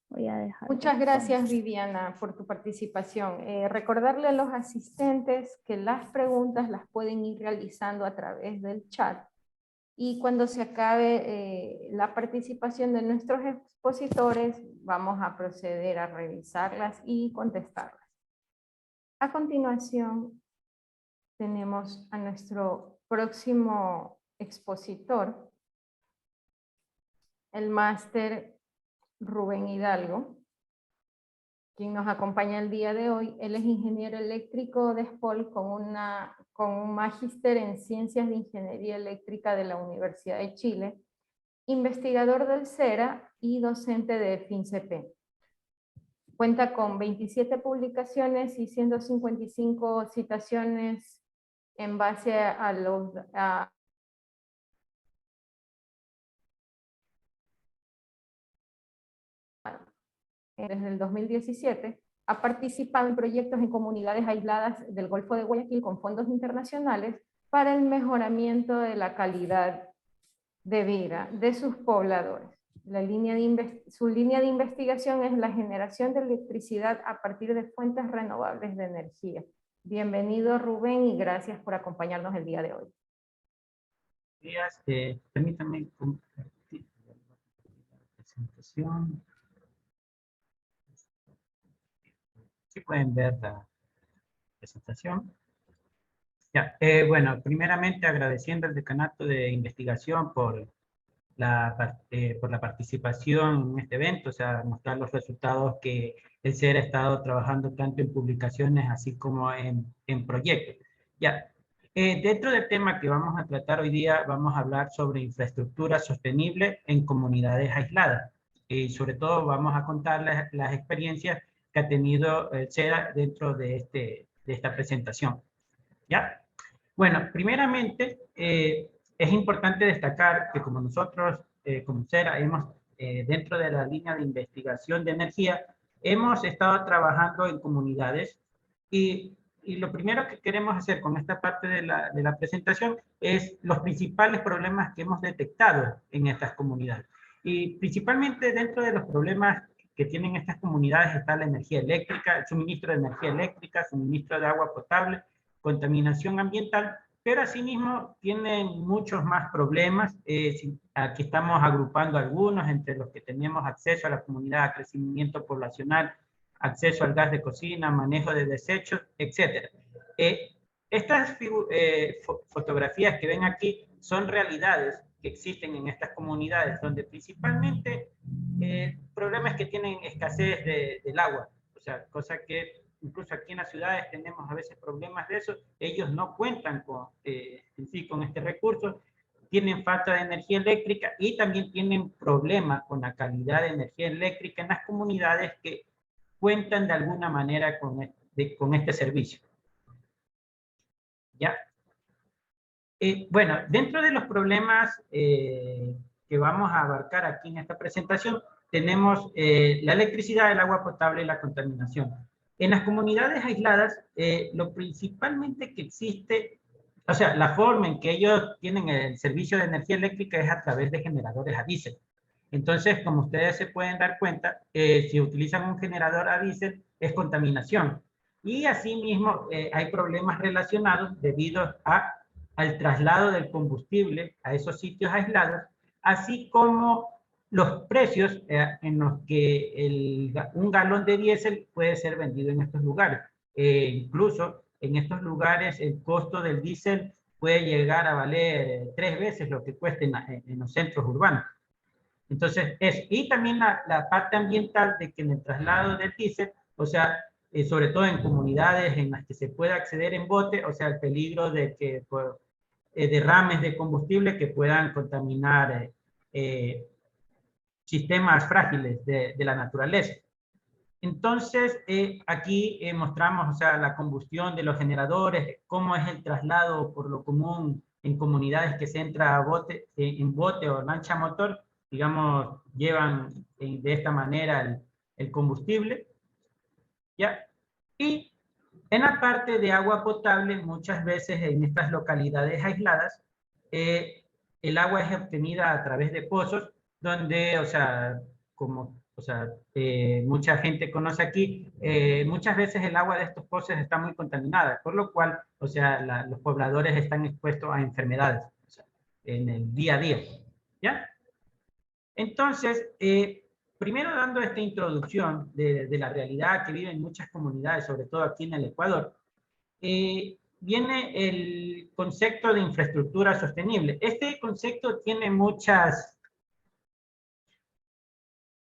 Speaker 3: Voy a dejar.
Speaker 1: Muchas gracias, Viviana, por tu participación. Recordarle a los asistentes que las preguntas las pueden ir realizando a través del chat. Y cuando se acabe la participación de nuestros expositores, vamos a proceder a revisarlas y contestarlas. A continuación, tenemos a nuestro próximo expositor, el máster Rubén Hidalgo, quien nos acompaña el día de hoy. Él es ingeniero eléctrico de SPOL con un magíster en Ciencias de Ingeniería Eléctrica de la Universidad de Chile, investigador del CERA y docente de FINCEP. Cuenta con 27 publicaciones y 155 citaciones en base desde el 2017, ha participado en proyectos en comunidades aisladas del Golfo de Guayaquil con fondos internacionales para el mejoramiento de la calidad de vida de sus pobladores. Su línea de investigación es la generación de electricidad a partir de fuentes renovables de energía. Bienvenido, Rubén, y gracias por acompañarnos el día de hoy.
Speaker 4: Buenos días, permítanme compartir la presentación. ¿Sí pueden ver la presentación? Ya, bueno, primeramente agradeciendo al Decanato de Investigación por la participación en este evento, o sea, mostrar los resultados que el CER ha estado trabajando tanto en publicaciones así como en proyectos. Ya, dentro del tema que vamos a tratar hoy día, vamos a hablar sobre infraestructura sostenible en comunidades aisladas. Y sobre todo vamos a contar las experiencias que ha tenido el CER dentro de esta presentación. ¿Ya? Bueno, primeramente, es importante destacar que como nosotros, como CERA, dentro de la línea de investigación de energía, hemos estado trabajando en comunidades y lo primero que queremos hacer con esta parte de la presentación es los principales problemas que hemos detectado en estas comunidades. Y principalmente dentro de los problemas que tienen estas comunidades está la energía eléctrica, el suministro de energía eléctrica, suministro de agua potable, contaminación ambiental, pero asimismo tienen muchos más problemas. Aquí estamos agrupando algunos, entre los que tenemos acceso a la comunidad, crecimiento poblacional, acceso al gas de cocina, manejo de desechos, etc. Estas fotografías que ven aquí son realidades que existen en estas comunidades, donde principalmente el problema es que tienen escasez del agua, o sea, cosa que incluso aquí en las ciudades tenemos a veces problemas de eso. Ellos no cuentan con este recurso, tienen falta de energía eléctrica y también tienen problemas con la calidad de energía eléctrica en las comunidades que cuentan de alguna manera con este servicio. ¿Ya? Bueno, dentro de los problemas que vamos a abarcar aquí en esta presentación, tenemos la electricidad, el agua potable y la contaminación. En las comunidades aisladas, lo principalmente que existe, o sea, la forma en que ellos tienen el servicio de energía eléctrica es a través de generadores a diésel. Entonces, como ustedes se pueden dar cuenta, si utilizan un generador a diésel, es contaminación. Y asimismo, hay problemas relacionados debido al traslado del combustible a esos sitios aislados, así como los precios en los que un galón de diésel puede ser vendido en estos lugares. Incluso en estos lugares el costo del diésel puede llegar a valer 3 veces lo que cuesta en los centros urbanos. Entonces, y también la parte ambiental de que en el traslado del diésel, o sea, sobre todo en comunidades en las que se puede acceder en bote, o sea, el peligro de que derrames de combustible que puedan contaminar sistemas frágiles de la naturaleza. Entonces, aquí mostramos, o sea, la combustión de los generadores, cómo es el traslado por lo común en comunidades que se entra en bote o lancha motor, digamos, llevan de esta manera el combustible, ¿ya? Y En la parte de agua potable, muchas veces en estas localidades aisladas, el agua es obtenida a través de pozos, donde, o sea, mucha gente conoce aquí, muchas veces el agua de estos pozos está muy contaminada, por lo cual, o sea, los pobladores están expuestos a enfermedades, o sea, en el día a día, ¿ya? Entonces, primero dando esta introducción de la realidad que viven muchas comunidades, sobre todo aquí en el Ecuador, viene el concepto de infraestructura sostenible. Este concepto tiene muchas,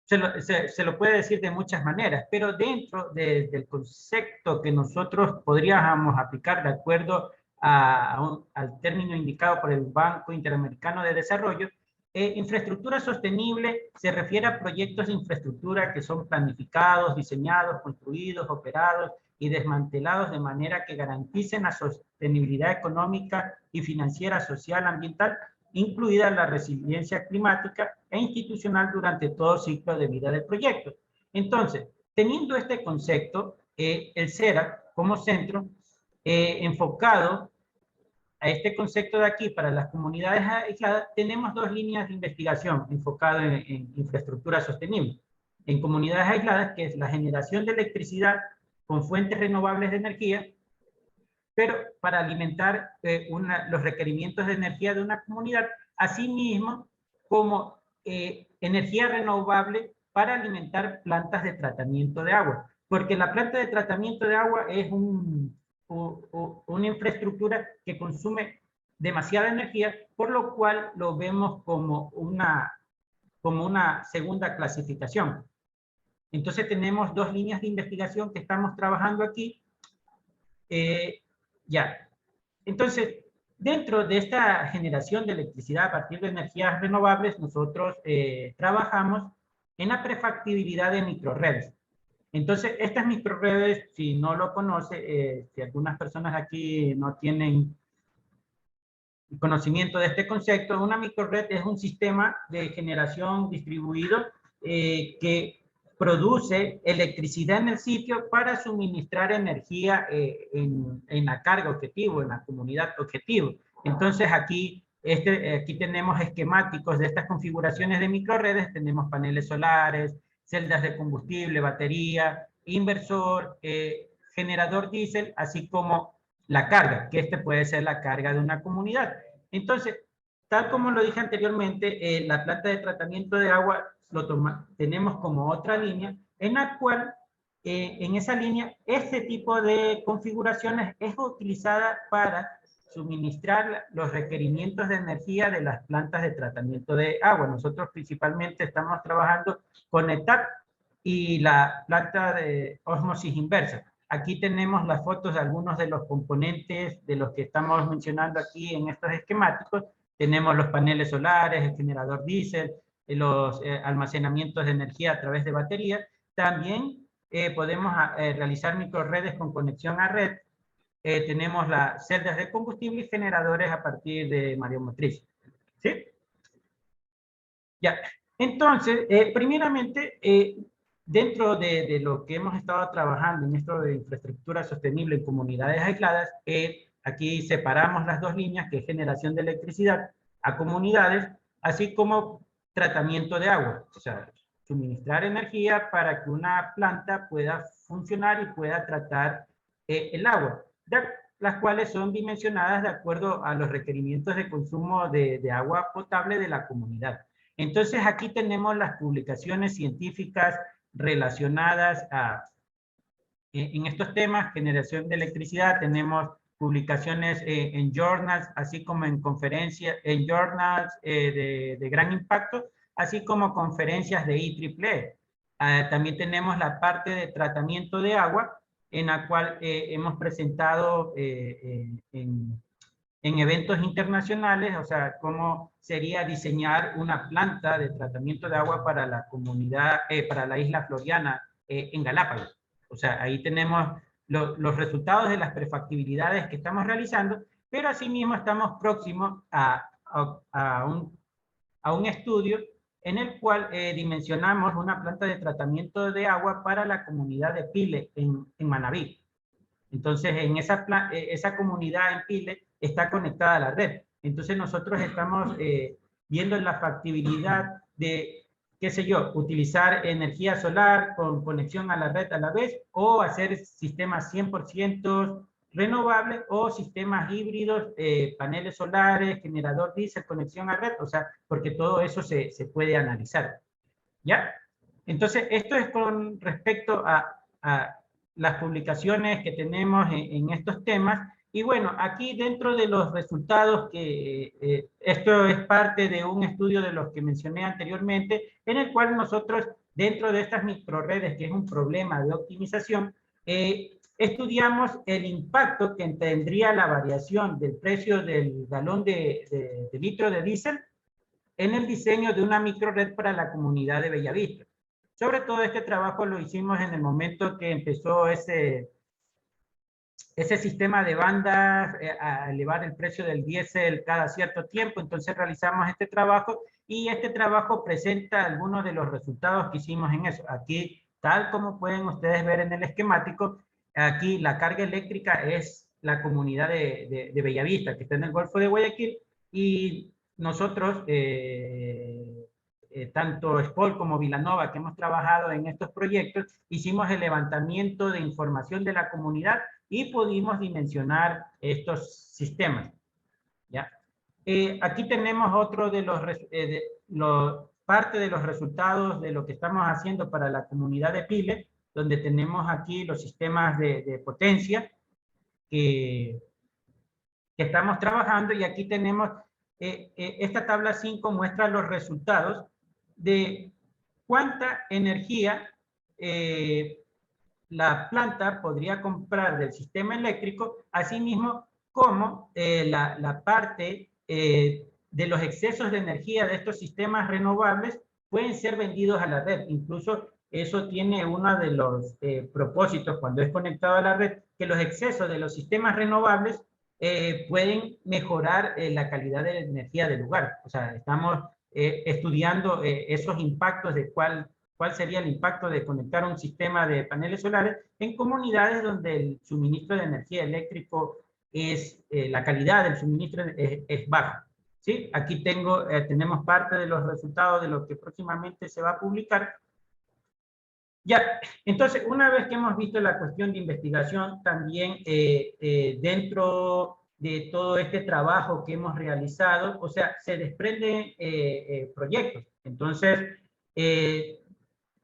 Speaker 4: se lo puede decir de muchas maneras, pero dentro del concepto que nosotros podríamos aplicar de acuerdo al término indicado por el Banco Interamericano de Desarrollo, infraestructura sostenible se refiere a proyectos de infraestructura que son planificados, diseñados, construidos, operados y desmantelados de manera que garanticen la sostenibilidad económica y financiera, social, ambiental, incluida la resiliencia climática e institucional durante todo ciclo de vida del proyecto. Entonces, teniendo este concepto, el CERA como centro, enfocado a este concepto de aquí para las comunidades aisladas, tenemos dos líneas de investigación enfocadas en infraestructura sostenible. En comunidades aisladas, que es la generación de electricidad con fuentes renovables de energía, pero para alimentar los requerimientos de energía de una comunidad, asimismo como energía renovable para alimentar plantas de tratamiento de agua. Porque la planta de tratamiento de agua es una infraestructura que consume demasiada energía, por lo cual lo vemos como una segunda clasificación. Entonces tenemos dos líneas de investigación que estamos trabajando aquí. Ya. Entonces, dentro de esta generación de electricidad a partir de energías renovables, nosotros trabajamos en la prefactibilidad de microredes. Entonces, estas microredes, si no lo conoce, si algunas personas aquí no tienen conocimiento de este concepto, una microred es un sistema de generación distribuido que produce electricidad en el sitio para suministrar energía en la carga objetivo, en la comunidad objetivo. Entonces, aquí tenemos esquemáticos de estas configuraciones de microredes, tenemos paneles solares, celdas de combustible, batería, inversor, generador diésel, así como la carga, que puede ser la carga de una comunidad. Entonces, tal como lo dije anteriormente, la planta de tratamiento de agua tenemos como otra línea, en la cual, en esa línea, este tipo de configuraciones es utilizada para suministrar los requerimientos de energía de las plantas de tratamiento de agua. Nosotros principalmente estamos trabajando con ETAP y la planta de ósmosis inversa. Aquí tenemos las fotos de algunos de los componentes de los que estamos mencionando aquí en estos esquemáticos. Tenemos los paneles solares, el generador diésel, los almacenamientos de energía a través de baterías. También podemos realizar microredes con conexión a red. Tenemos las celdas de combustible y generadores a partir de mareomotriz. ¿Sí? Ya. Entonces, primeramente, dentro de lo que hemos estado trabajando en esto de infraestructura sostenible en comunidades aisladas, aquí separamos las dos líneas, que es generación de electricidad a comunidades, así como tratamiento de agua, o sea, suministrar energía para que una planta pueda funcionar y pueda tratar el agua, las cuales son dimensionadas de acuerdo a los requerimientos de consumo de agua potable de la comunidad. Entonces aquí tenemos las publicaciones científicas relacionadas en estos temas, generación de electricidad. Tenemos publicaciones en journals, así como en conferencias, en journals de gran impacto, así como conferencias de IEEE. También tenemos la parte de tratamiento de agua, en la cual hemos presentado en eventos internacionales, o sea, cómo sería diseñar una planta de tratamiento de agua para la comunidad, para la isla Floriana en Galápagos. O sea, ahí tenemos los resultados de las prefactibilidades que estamos realizando, pero asimismo estamos próximos a un estudio en el cual dimensionamos una planta de tratamiento de agua para la comunidad de Pile en Manabí. Entonces, en esa comunidad en Pile está conectada a la red. Entonces, nosotros estamos viendo la factibilidad de, qué sé yo, utilizar energía solar con conexión a la red a la vez, o hacer sistemas 100% renovables, o sistemas híbridos, paneles solares, generador diésel, conexión a red, o sea, porque todo eso se puede analizar. ¿Ya? Entonces, esto es con respecto a las publicaciones que tenemos en estos temas. Y bueno, aquí dentro de los resultados, que esto es parte de un estudio de los que mencioné anteriormente, en el cual nosotros, dentro de estas microredes, que es un problema de optimización, estudiamos el impacto que tendría la variación del precio del galón de litro de diésel en el diseño de una microred para la comunidad de Bellavista. Sobre todo este trabajo lo hicimos en el momento que empezó ese sistema de bandas a elevar el precio del diésel cada cierto tiempo. Entonces realizamos este trabajo, y este trabajo presenta algunos de los resultados que hicimos en eso. Aquí, tal como pueden ustedes ver en el esquemático, aquí la carga eléctrica es la comunidad de Bellavista, que está en el Golfo de Guayaquil, y nosotros, tanto SPOL como Vilanova, que hemos trabajado en estos proyectos, hicimos el levantamiento de información de la comunidad y pudimos dimensionar estos sistemas. ¿Ya? Aquí tenemos otro de parte de los resultados de lo que estamos haciendo para la comunidad de Pile, donde tenemos aquí los sistemas de potencia que estamos trabajando, y aquí tenemos esta tabla 5 muestra los resultados de cuánta energía la planta podría comprar del sistema eléctrico, asimismo como la parte de los excesos de energía de estos sistemas renovables pueden ser vendidos a la red. Incluso eso tiene uno de los propósitos cuando es conectado a la red, que los excesos de los sistemas renovables pueden mejorar la calidad de la energía del lugar. O sea, estamos estudiando esos impactos de cuál sería el impacto de conectar un sistema de paneles solares en comunidades donde el suministro de energía eléctrico la calidad del suministro es baja. ¿Sí? Aquí tenemos parte de los resultados de lo que próximamente se va a publicar. Ya, entonces, una vez que hemos visto la cuestión de investigación, también dentro de todo este trabajo que hemos realizado, o sea, se desprenden proyectos. Entonces,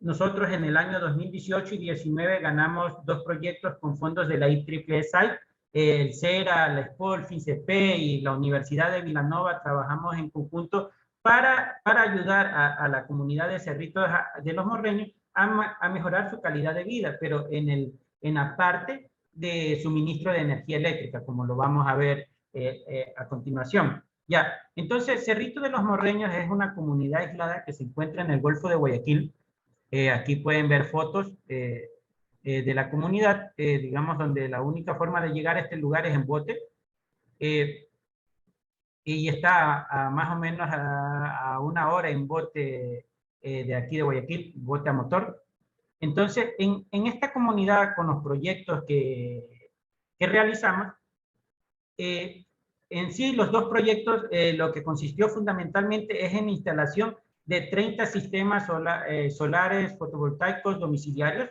Speaker 4: nosotros en el año 2018 y 2019 ganamos 2 proyectos con fondos de la IEEE, el CERA, la SPOL, FINCEP y la Universidad de Vilanova. Trabajamos en conjunto para ayudar a la comunidad de Cerritos de los Morreños a mejorar su calidad de vida, pero en la parte de suministro de energía eléctrica, como lo vamos a ver a continuación. Ya, entonces Cerrito de los Morreños es una comunidad aislada que se encuentra en el Golfo de Guayaquil. Aquí pueden ver fotos de la comunidad, digamos, donde la única forma de llegar a este lugar es en bote. Y está más o menos a 1 hora en bote de aquí de Guayaquil, bote a motor. Entonces, en esta comunidad, con los proyectos que realizamos, en sí, los 2 proyectos, lo que consistió fundamentalmente es en instalación de 30 sistemas solares fotovoltaicos domiciliarios,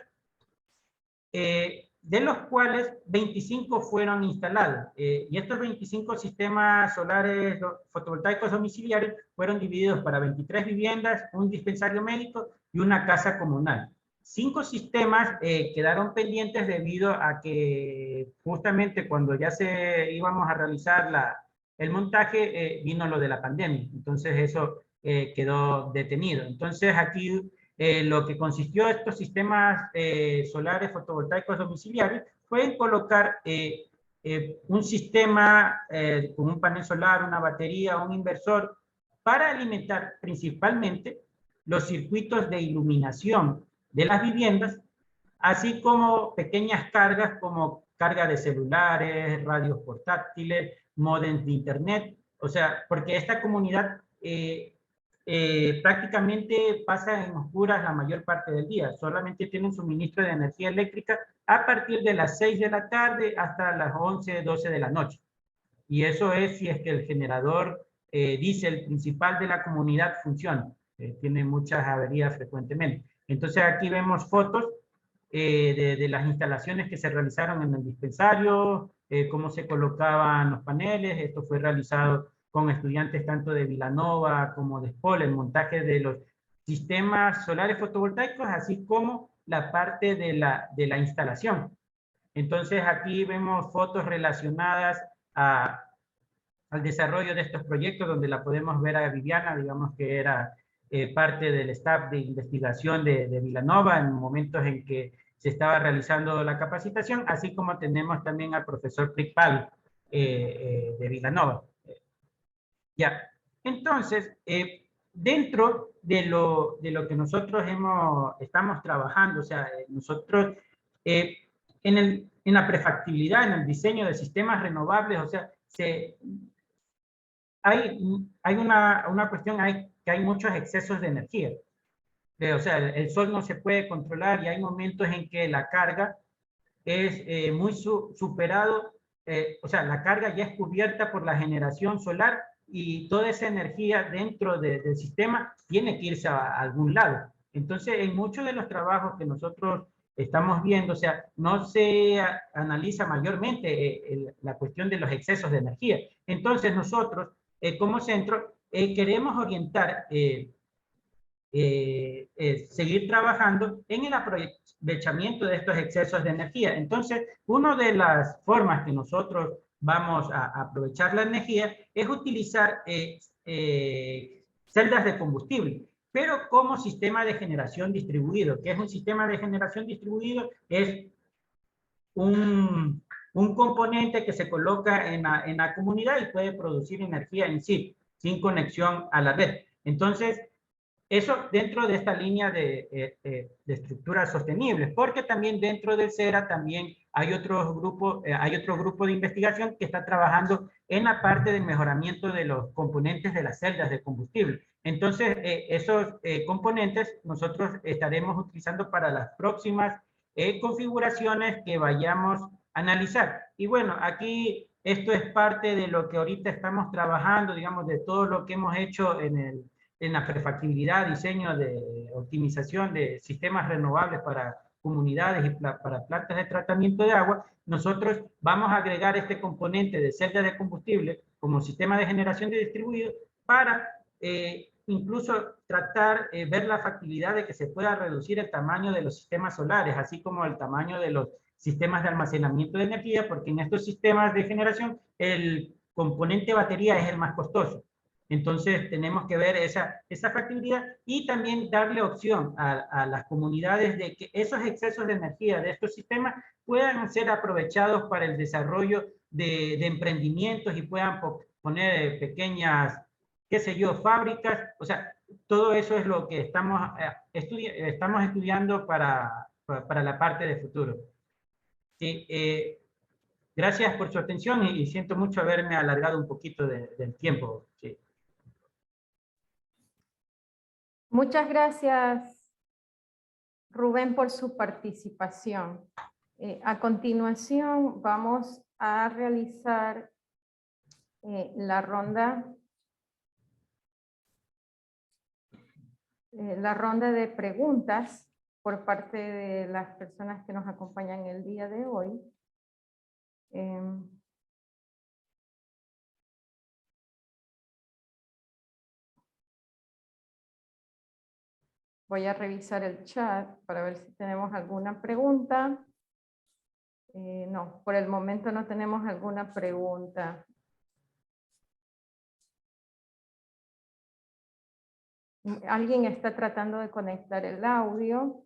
Speaker 4: de los cuales 25 fueron instalados. Y estos 25 sistemas solares fotovoltaicos domiciliarios fueron divididos para 23 viviendas, un dispensario médico y una casa comunal. 5 sistemas quedaron pendientes debido a que justamente cuando ya íbamos a realizar el montaje, vino lo de la pandemia. Entonces eso quedó detenido. Entonces aquí lo que consistió estos sistemas solares fotovoltaicos domiciliarios fue en colocar un sistema con un panel solar, una batería, un inversor, para alimentar principalmente los circuitos de iluminación de las viviendas, así como pequeñas cargas como carga de celulares, radios portátiles, módems de internet. O sea, porque esta comunidad prácticamente pasa en oscuras la mayor parte del día. Solamente tienen suministro de energía eléctrica a partir de las 6 de la tarde hasta las 11, 12 de la noche. Y eso es si es que el generador diésel principal de la comunidad funciona. Tiene muchas averías frecuentemente. Entonces aquí vemos fotos de las instalaciones que se realizaron en el dispensario, cómo se colocaban los paneles. Esto fue realizado con estudiantes tanto de Vilanova como de SPOL, el montaje de los sistemas solares fotovoltaicos, así como la parte de la instalación. Entonces aquí vemos fotos relacionadas al desarrollo de estos proyectos, donde la podemos ver a Viviana, digamos que era parte del staff de investigación de Vilanova en momentos en que se estaba realizando la capacitación, así como tenemos también al profesor Prikpal de Vilanova. Ya, entonces, dentro de lo que nosotros estamos trabajando, o sea, nosotros en la prefactibilidad, en el diseño de sistemas renovables, o sea, hay una cuestión, que hay muchos excesos de energía. O sea, el sol no se puede controlar y hay momentos en que la carga es muy superado, o sea, la carga ya es cubierta por la generación solar y toda esa energía dentro del sistema tiene que irse a algún lado. Entonces, en muchos de los trabajos que nosotros estamos viendo, o sea, no se analiza mayormente la cuestión de los excesos de energía. Entonces, nosotros, como centro, queremos orientar seguir trabajando en el aprovechamiento de estos excesos de energía. Entonces, una de las formas que nosotros vamos a aprovechar la energía es utilizar celdas de combustible, pero como sistema de generación distribuido. ¿Qué es un sistema de generación distribuido? Es un componente que se coloca en la comunidad y puede producir energía en sí, sin conexión a la red. Entonces, eso dentro de esta línea de estructuras sostenibles, porque también dentro del CERA también hay otro grupo de investigación que está trabajando en la parte del mejoramiento de los componentes de las celdas de combustible. Entonces, esos componentes nosotros estaremos utilizando para las próximas configuraciones que vayamos a analizar. Y bueno, aquí esto es parte de lo que ahorita estamos trabajando, digamos, de todo lo que hemos hecho en la prefactibilidad, diseño de optimización de sistemas renovables para comunidades y para plantas de tratamiento de agua. Nosotros vamos a agregar este componente de celda de combustible como sistema de generación de distribuido para incluso tratar, ver la factibilidad de que se pueda reducir el tamaño de los sistemas solares, así como el tamaño de los sistemas de almacenamiento de energía, porque en estos sistemas de generación el componente batería es el más costoso. Entonces tenemos que ver esa factibilidad y también darle opción a las comunidades de que esos excesos de energía de estos sistemas puedan ser aprovechados para el desarrollo de emprendimientos y puedan poner pequeñas, qué sé yo, fábricas. O sea, todo eso es lo que estamos estudiando para la parte de futuro. Sí, gracias por su atención y siento mucho haberme alargado un poquito del tiempo. Sí.
Speaker 1: Muchas gracias, Rubén, por su participación. A continuación vamos a realizar la ronda de preguntas por parte de las personas que nos acompañan el día de hoy. Voy a revisar el chat para ver si tenemos alguna pregunta. No, por el momento no tenemos alguna pregunta. Alguien está tratando de conectar el audio.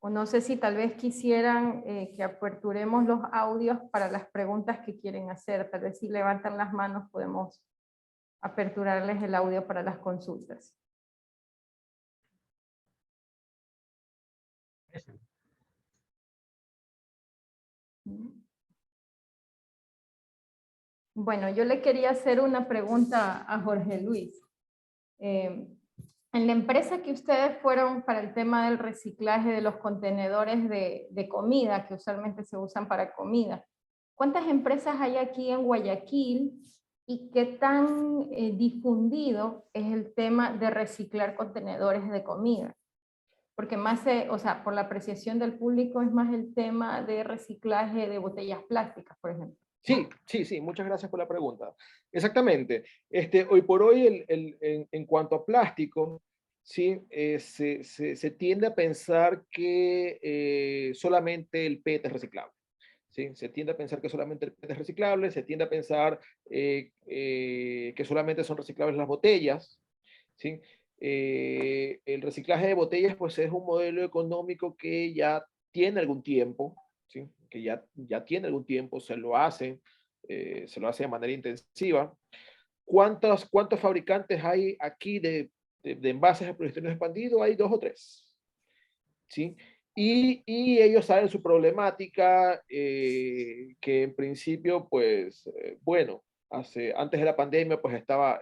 Speaker 1: O no sé si tal vez quisieran que aperturemos los audios para las preguntas que quieren hacer. Tal vez si levantan las manos podemos aperturarles el audio para las consultas. Bueno, yo le quería hacer una pregunta a Jorge Luis. En la empresa que ustedes fueron para el tema del reciclaje de los contenedores de comida, que usualmente se usan para comida, ¿cuántas empresas hay aquí en Guayaquil y qué tan difundido es el tema de reciclar contenedores de comida? Porque más, o sea, por la apreciación del público es más el tema de reciclaje de botellas plásticas, por ejemplo.
Speaker 2: Sí, muchas gracias por la pregunta. Exactamente. Hoy por hoy, en cuanto a plástico, sí, se tiende a pensar que solamente el PET es reciclable. ¿Sí? Se tiende a pensar que solamente el PET es reciclable, se tiende a pensar que solamente son reciclables las botellas. ¿Sí? El reciclaje de botellas pues es un modelo económico que ya tiene algún tiempo, ¿sí? Que ya tiene algún tiempo, se lo hace de manera intensiva. ¿Cuántos fabricantes hay aquí de envases de poliestireno expandido? Hay 2 o 3. ¿Sí? Y ellos saben su problemática, que en principio, pues, bueno, antes de la pandemia, pues estaban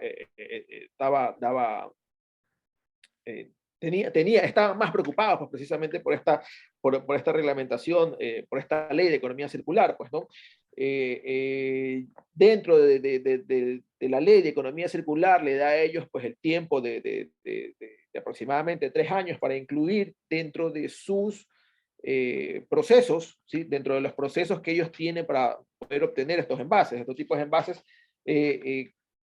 Speaker 2: más preocupados pues, precisamente por esta reglamentación, por esta ley de economía circular, pues, ¿no? Dentro de la ley de economía circular le da a ellos pues el tiempo de aproximadamente 3 años para incluir dentro de sus procesos, ¿sí? Dentro de los procesos que ellos tienen para poder obtener estos tipos de envases,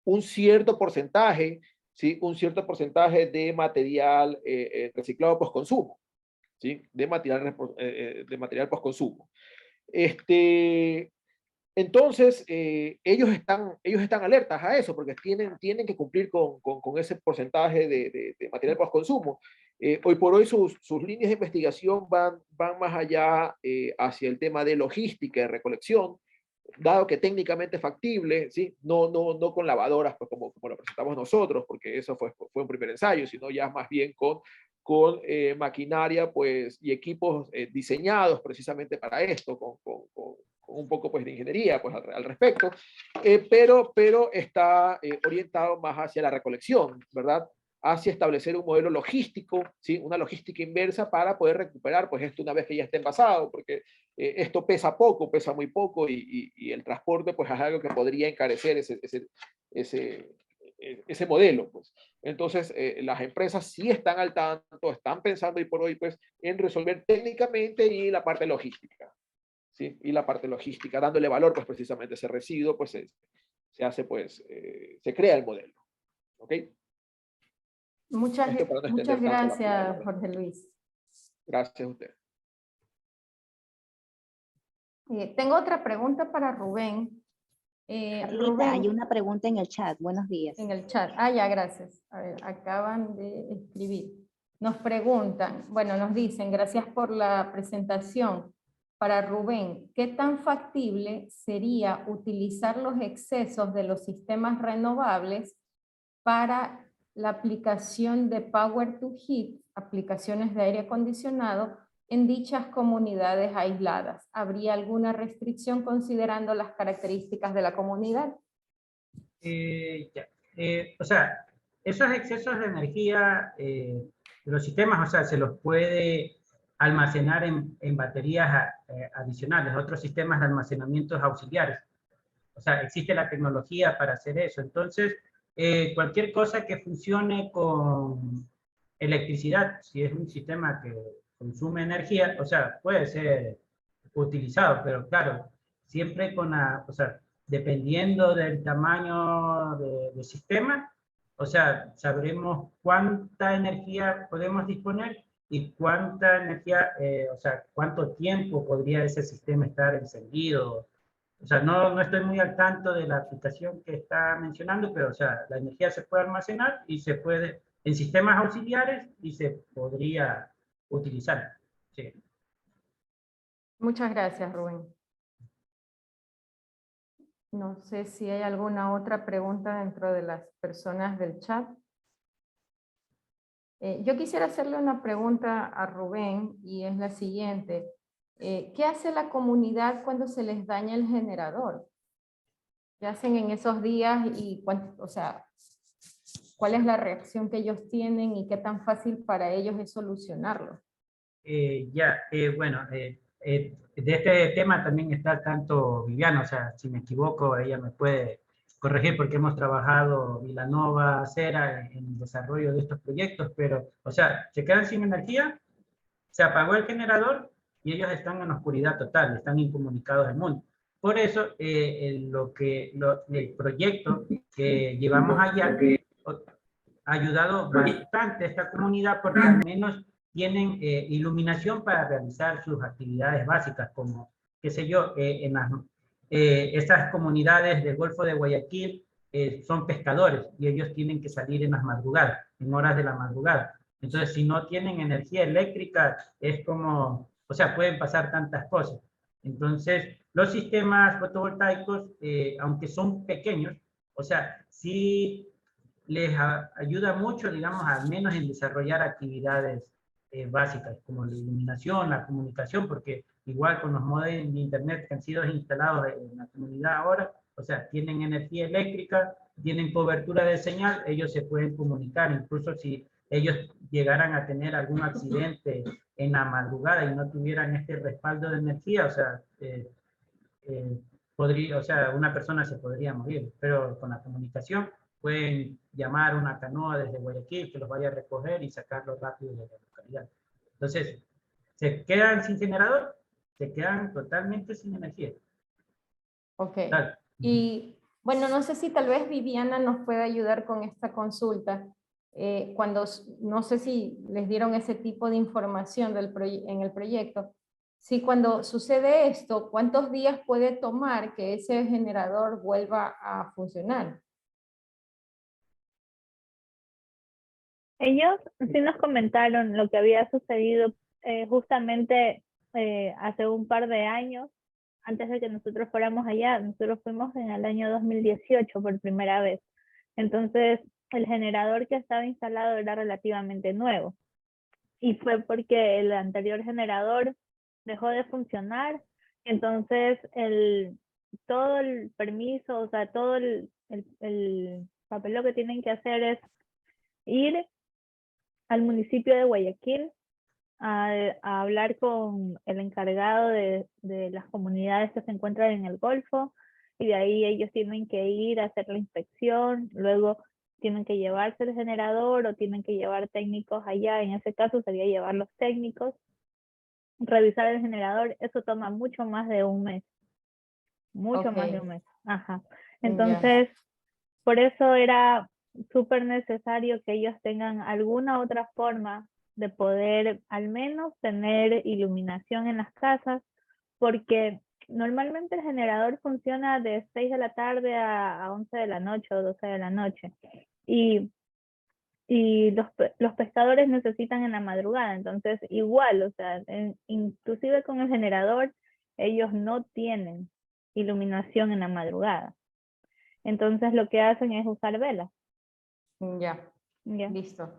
Speaker 2: un cierto porcentaje, ¿sí? Un cierto porcentaje de material reciclado postconsumo, ¿sí? De material postconsumo. Entonces, ellos están alertas a eso, porque tienen que cumplir con ese porcentaje de material postconsumo. Hoy por hoy sus líneas de investigación van más allá hacia el tema de logística y recolección, dado que técnicamente es factible, ¿sí? No con lavadoras pues, como lo presentamos nosotros, porque eso fue un primer ensayo, sino ya más bien con maquinaria pues, y equipos diseñados precisamente para esto, con un poco pues, de ingeniería pues, al respecto, pero está orientado más hacia la recolección, ¿verdad? Hacia establecer un modelo logístico, ¿sí? Una logística inversa para poder recuperar pues, esto una vez que ya esté envasado, porque esto pesa muy poco, y el transporte pues, es algo que podría encarecer ese modelo. Pues. Entonces, las empresas sí están al tanto, están pensando hoy por hoy pues, en resolver técnicamente y la parte logística. ¿Sí? Y la parte logística, dándole valor pues, precisamente a ese residuo, pues se hace, pues, se crea el modelo. ¿Ok?
Speaker 1: Muchas gracias, Jorge Luis.
Speaker 2: Gracias a usted.
Speaker 1: Tengo otra pregunta para Rubén.
Speaker 5: Rita, hay una pregunta en el chat. Buenos días.
Speaker 1: En el chat. Ah, ya, gracias. A ver, acaban de escribir. Nos preguntan, bueno, nos dicen, gracias por la presentación. Para Rubén, ¿qué tan factible sería utilizar los excesos de los sistemas renovables para la aplicación de Power to Heat, aplicaciones de aire acondicionado, en dichas comunidades aisladas? ¿Habría alguna restricción considerando las características de la comunidad?
Speaker 4: O sea, esos excesos de energía de los sistemas, o sea, se los puede almacenar en baterías adicionales, otros sistemas de almacenamientos auxiliares. O sea, existe la tecnología para hacer eso. Entonces, cualquier cosa que funcione con electricidad, si es un sistema que consume energía, o sea, puede ser utilizado, pero claro, siempre con la, o sea, dependiendo del tamaño del sistema, o sea, sabremos cuánta energía podemos disponer y cuánta energía, o sea, cuánto tiempo podría ese sistema estar encendido. O sea, no estoy muy al tanto de la aplicación que está mencionando, pero, o sea, la energía se puede almacenar y se puede, en sistemas auxiliares, y se podría utilizar. Sí.
Speaker 1: Muchas gracias, Rubén. No sé si hay alguna otra pregunta dentro de las personas del chat. Yo quisiera hacerle una pregunta a Rubén y es la siguiente. ¿Qué hace la comunidad cuando se les daña el generador? ¿Qué hacen en esos días y o sea, cuál es la reacción que ellos tienen y qué tan fácil para ellos es solucionarlo?
Speaker 4: Bueno, de este tema también está tanto Viviana, o sea, si me equivoco, ella me puede corregir porque hemos trabajado Vilanova, Cera en el desarrollo de estos proyectos, pero, o sea, se quedan sin energía, se apagó el generador y ellos están en oscuridad total, están incomunicados del mundo. Por eso, el proyecto que llevamos allá ha ayudado bastante a esta comunidad porque al menos tienen iluminación para realizar sus actividades básicas, como, qué sé yo, estas comunidades del Golfo de Guayaquil son pescadores y ellos tienen que salir en las madrugadas, en horas de la madrugada. Entonces, si no tienen energía eléctrica, es como, o sea, pueden pasar tantas cosas. Entonces, los sistemas fotovoltaicos, aunque son pequeños, o sea, sí les ayuda mucho, digamos, al menos en desarrollar actividades básicas, como la iluminación, la comunicación, porque igual con los modems de internet que han sido instalados en la comunidad ahora, o sea, tienen energía eléctrica, tienen cobertura de señal, ellos se pueden comunicar, incluso si ellos llegaran a tener algún accidente en la madrugada y no tuvieran este respaldo de energía, o sea, o sea, una persona se podría morir, pero con la comunicación pueden llamar a una canoa desde Guayaquil que los vaya a recoger y sacarlos rápido de la localidad. Entonces, se quedan sin generador, se quedan totalmente sin energía.
Speaker 1: Ok.
Speaker 4: Tal.
Speaker 1: Y bueno, no sé si tal vez Viviana nos puede ayudar con esta consulta. No sé si les dieron ese tipo de información en el proyecto. Si cuando sucede esto, ¿cuántos días puede tomar que ese generador vuelva a funcionar?
Speaker 3: Ellos sí nos comentaron lo que había sucedido justamente hace un par de años, antes de que nosotros fuéramos allá. Nosotros fuimos en el año 2018 por primera vez. Entonces, el generador que estaba instalado era relativamente nuevo. Y fue porque el anterior generador dejó de funcionar. Entonces, todo el permiso, o sea, todo el papel lo que tienen que hacer es ir al municipio de Guayaquil a hablar con el encargado de las comunidades que se encuentran en el Golfo, y de ahí ellos tienen que ir a hacer la inspección, luego tienen que llevarse el generador o tienen que llevar técnicos allá. En ese caso sería llevar los técnicos, revisar el generador. Eso toma mucho más de un mes, mucho más de un mes. Ajá. Entonces, por eso era súper necesario que ellos tengan alguna otra forma de poder al menos tener iluminación en las casas, porque normalmente el generador funciona de 6 de la tarde a 11 de la noche o 12 de la noche. Y los pescadores necesitan en la madrugada. Entonces, igual, o sea, inclusive con el generador, ellos no tienen iluminación en la madrugada. Entonces, lo que hacen es usar velas.
Speaker 1: Ya,
Speaker 3: Ya.
Speaker 1: listo.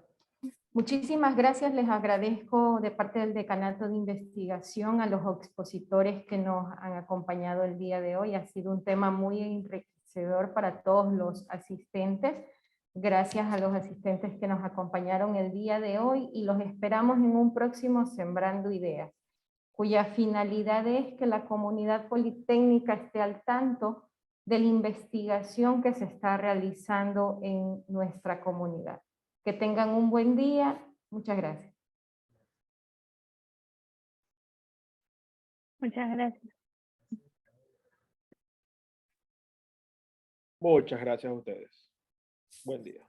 Speaker 1: Muchísimas gracias, les agradezco de parte del Decanato de Investigación a los expositores que nos han acompañado el día de hoy. Ha sido un tema muy enriquecedor para todos los asistentes. Gracias a los asistentes que nos acompañaron el día de hoy y los esperamos en un próximo Sembrando Ideas, cuya finalidad es que la comunidad politécnica esté al tanto de la investigación que se está realizando en nuestra comunidad. Que tengan un buen día. Muchas gracias.
Speaker 3: Muchas gracias.
Speaker 2: Muchas gracias a ustedes. Buen día.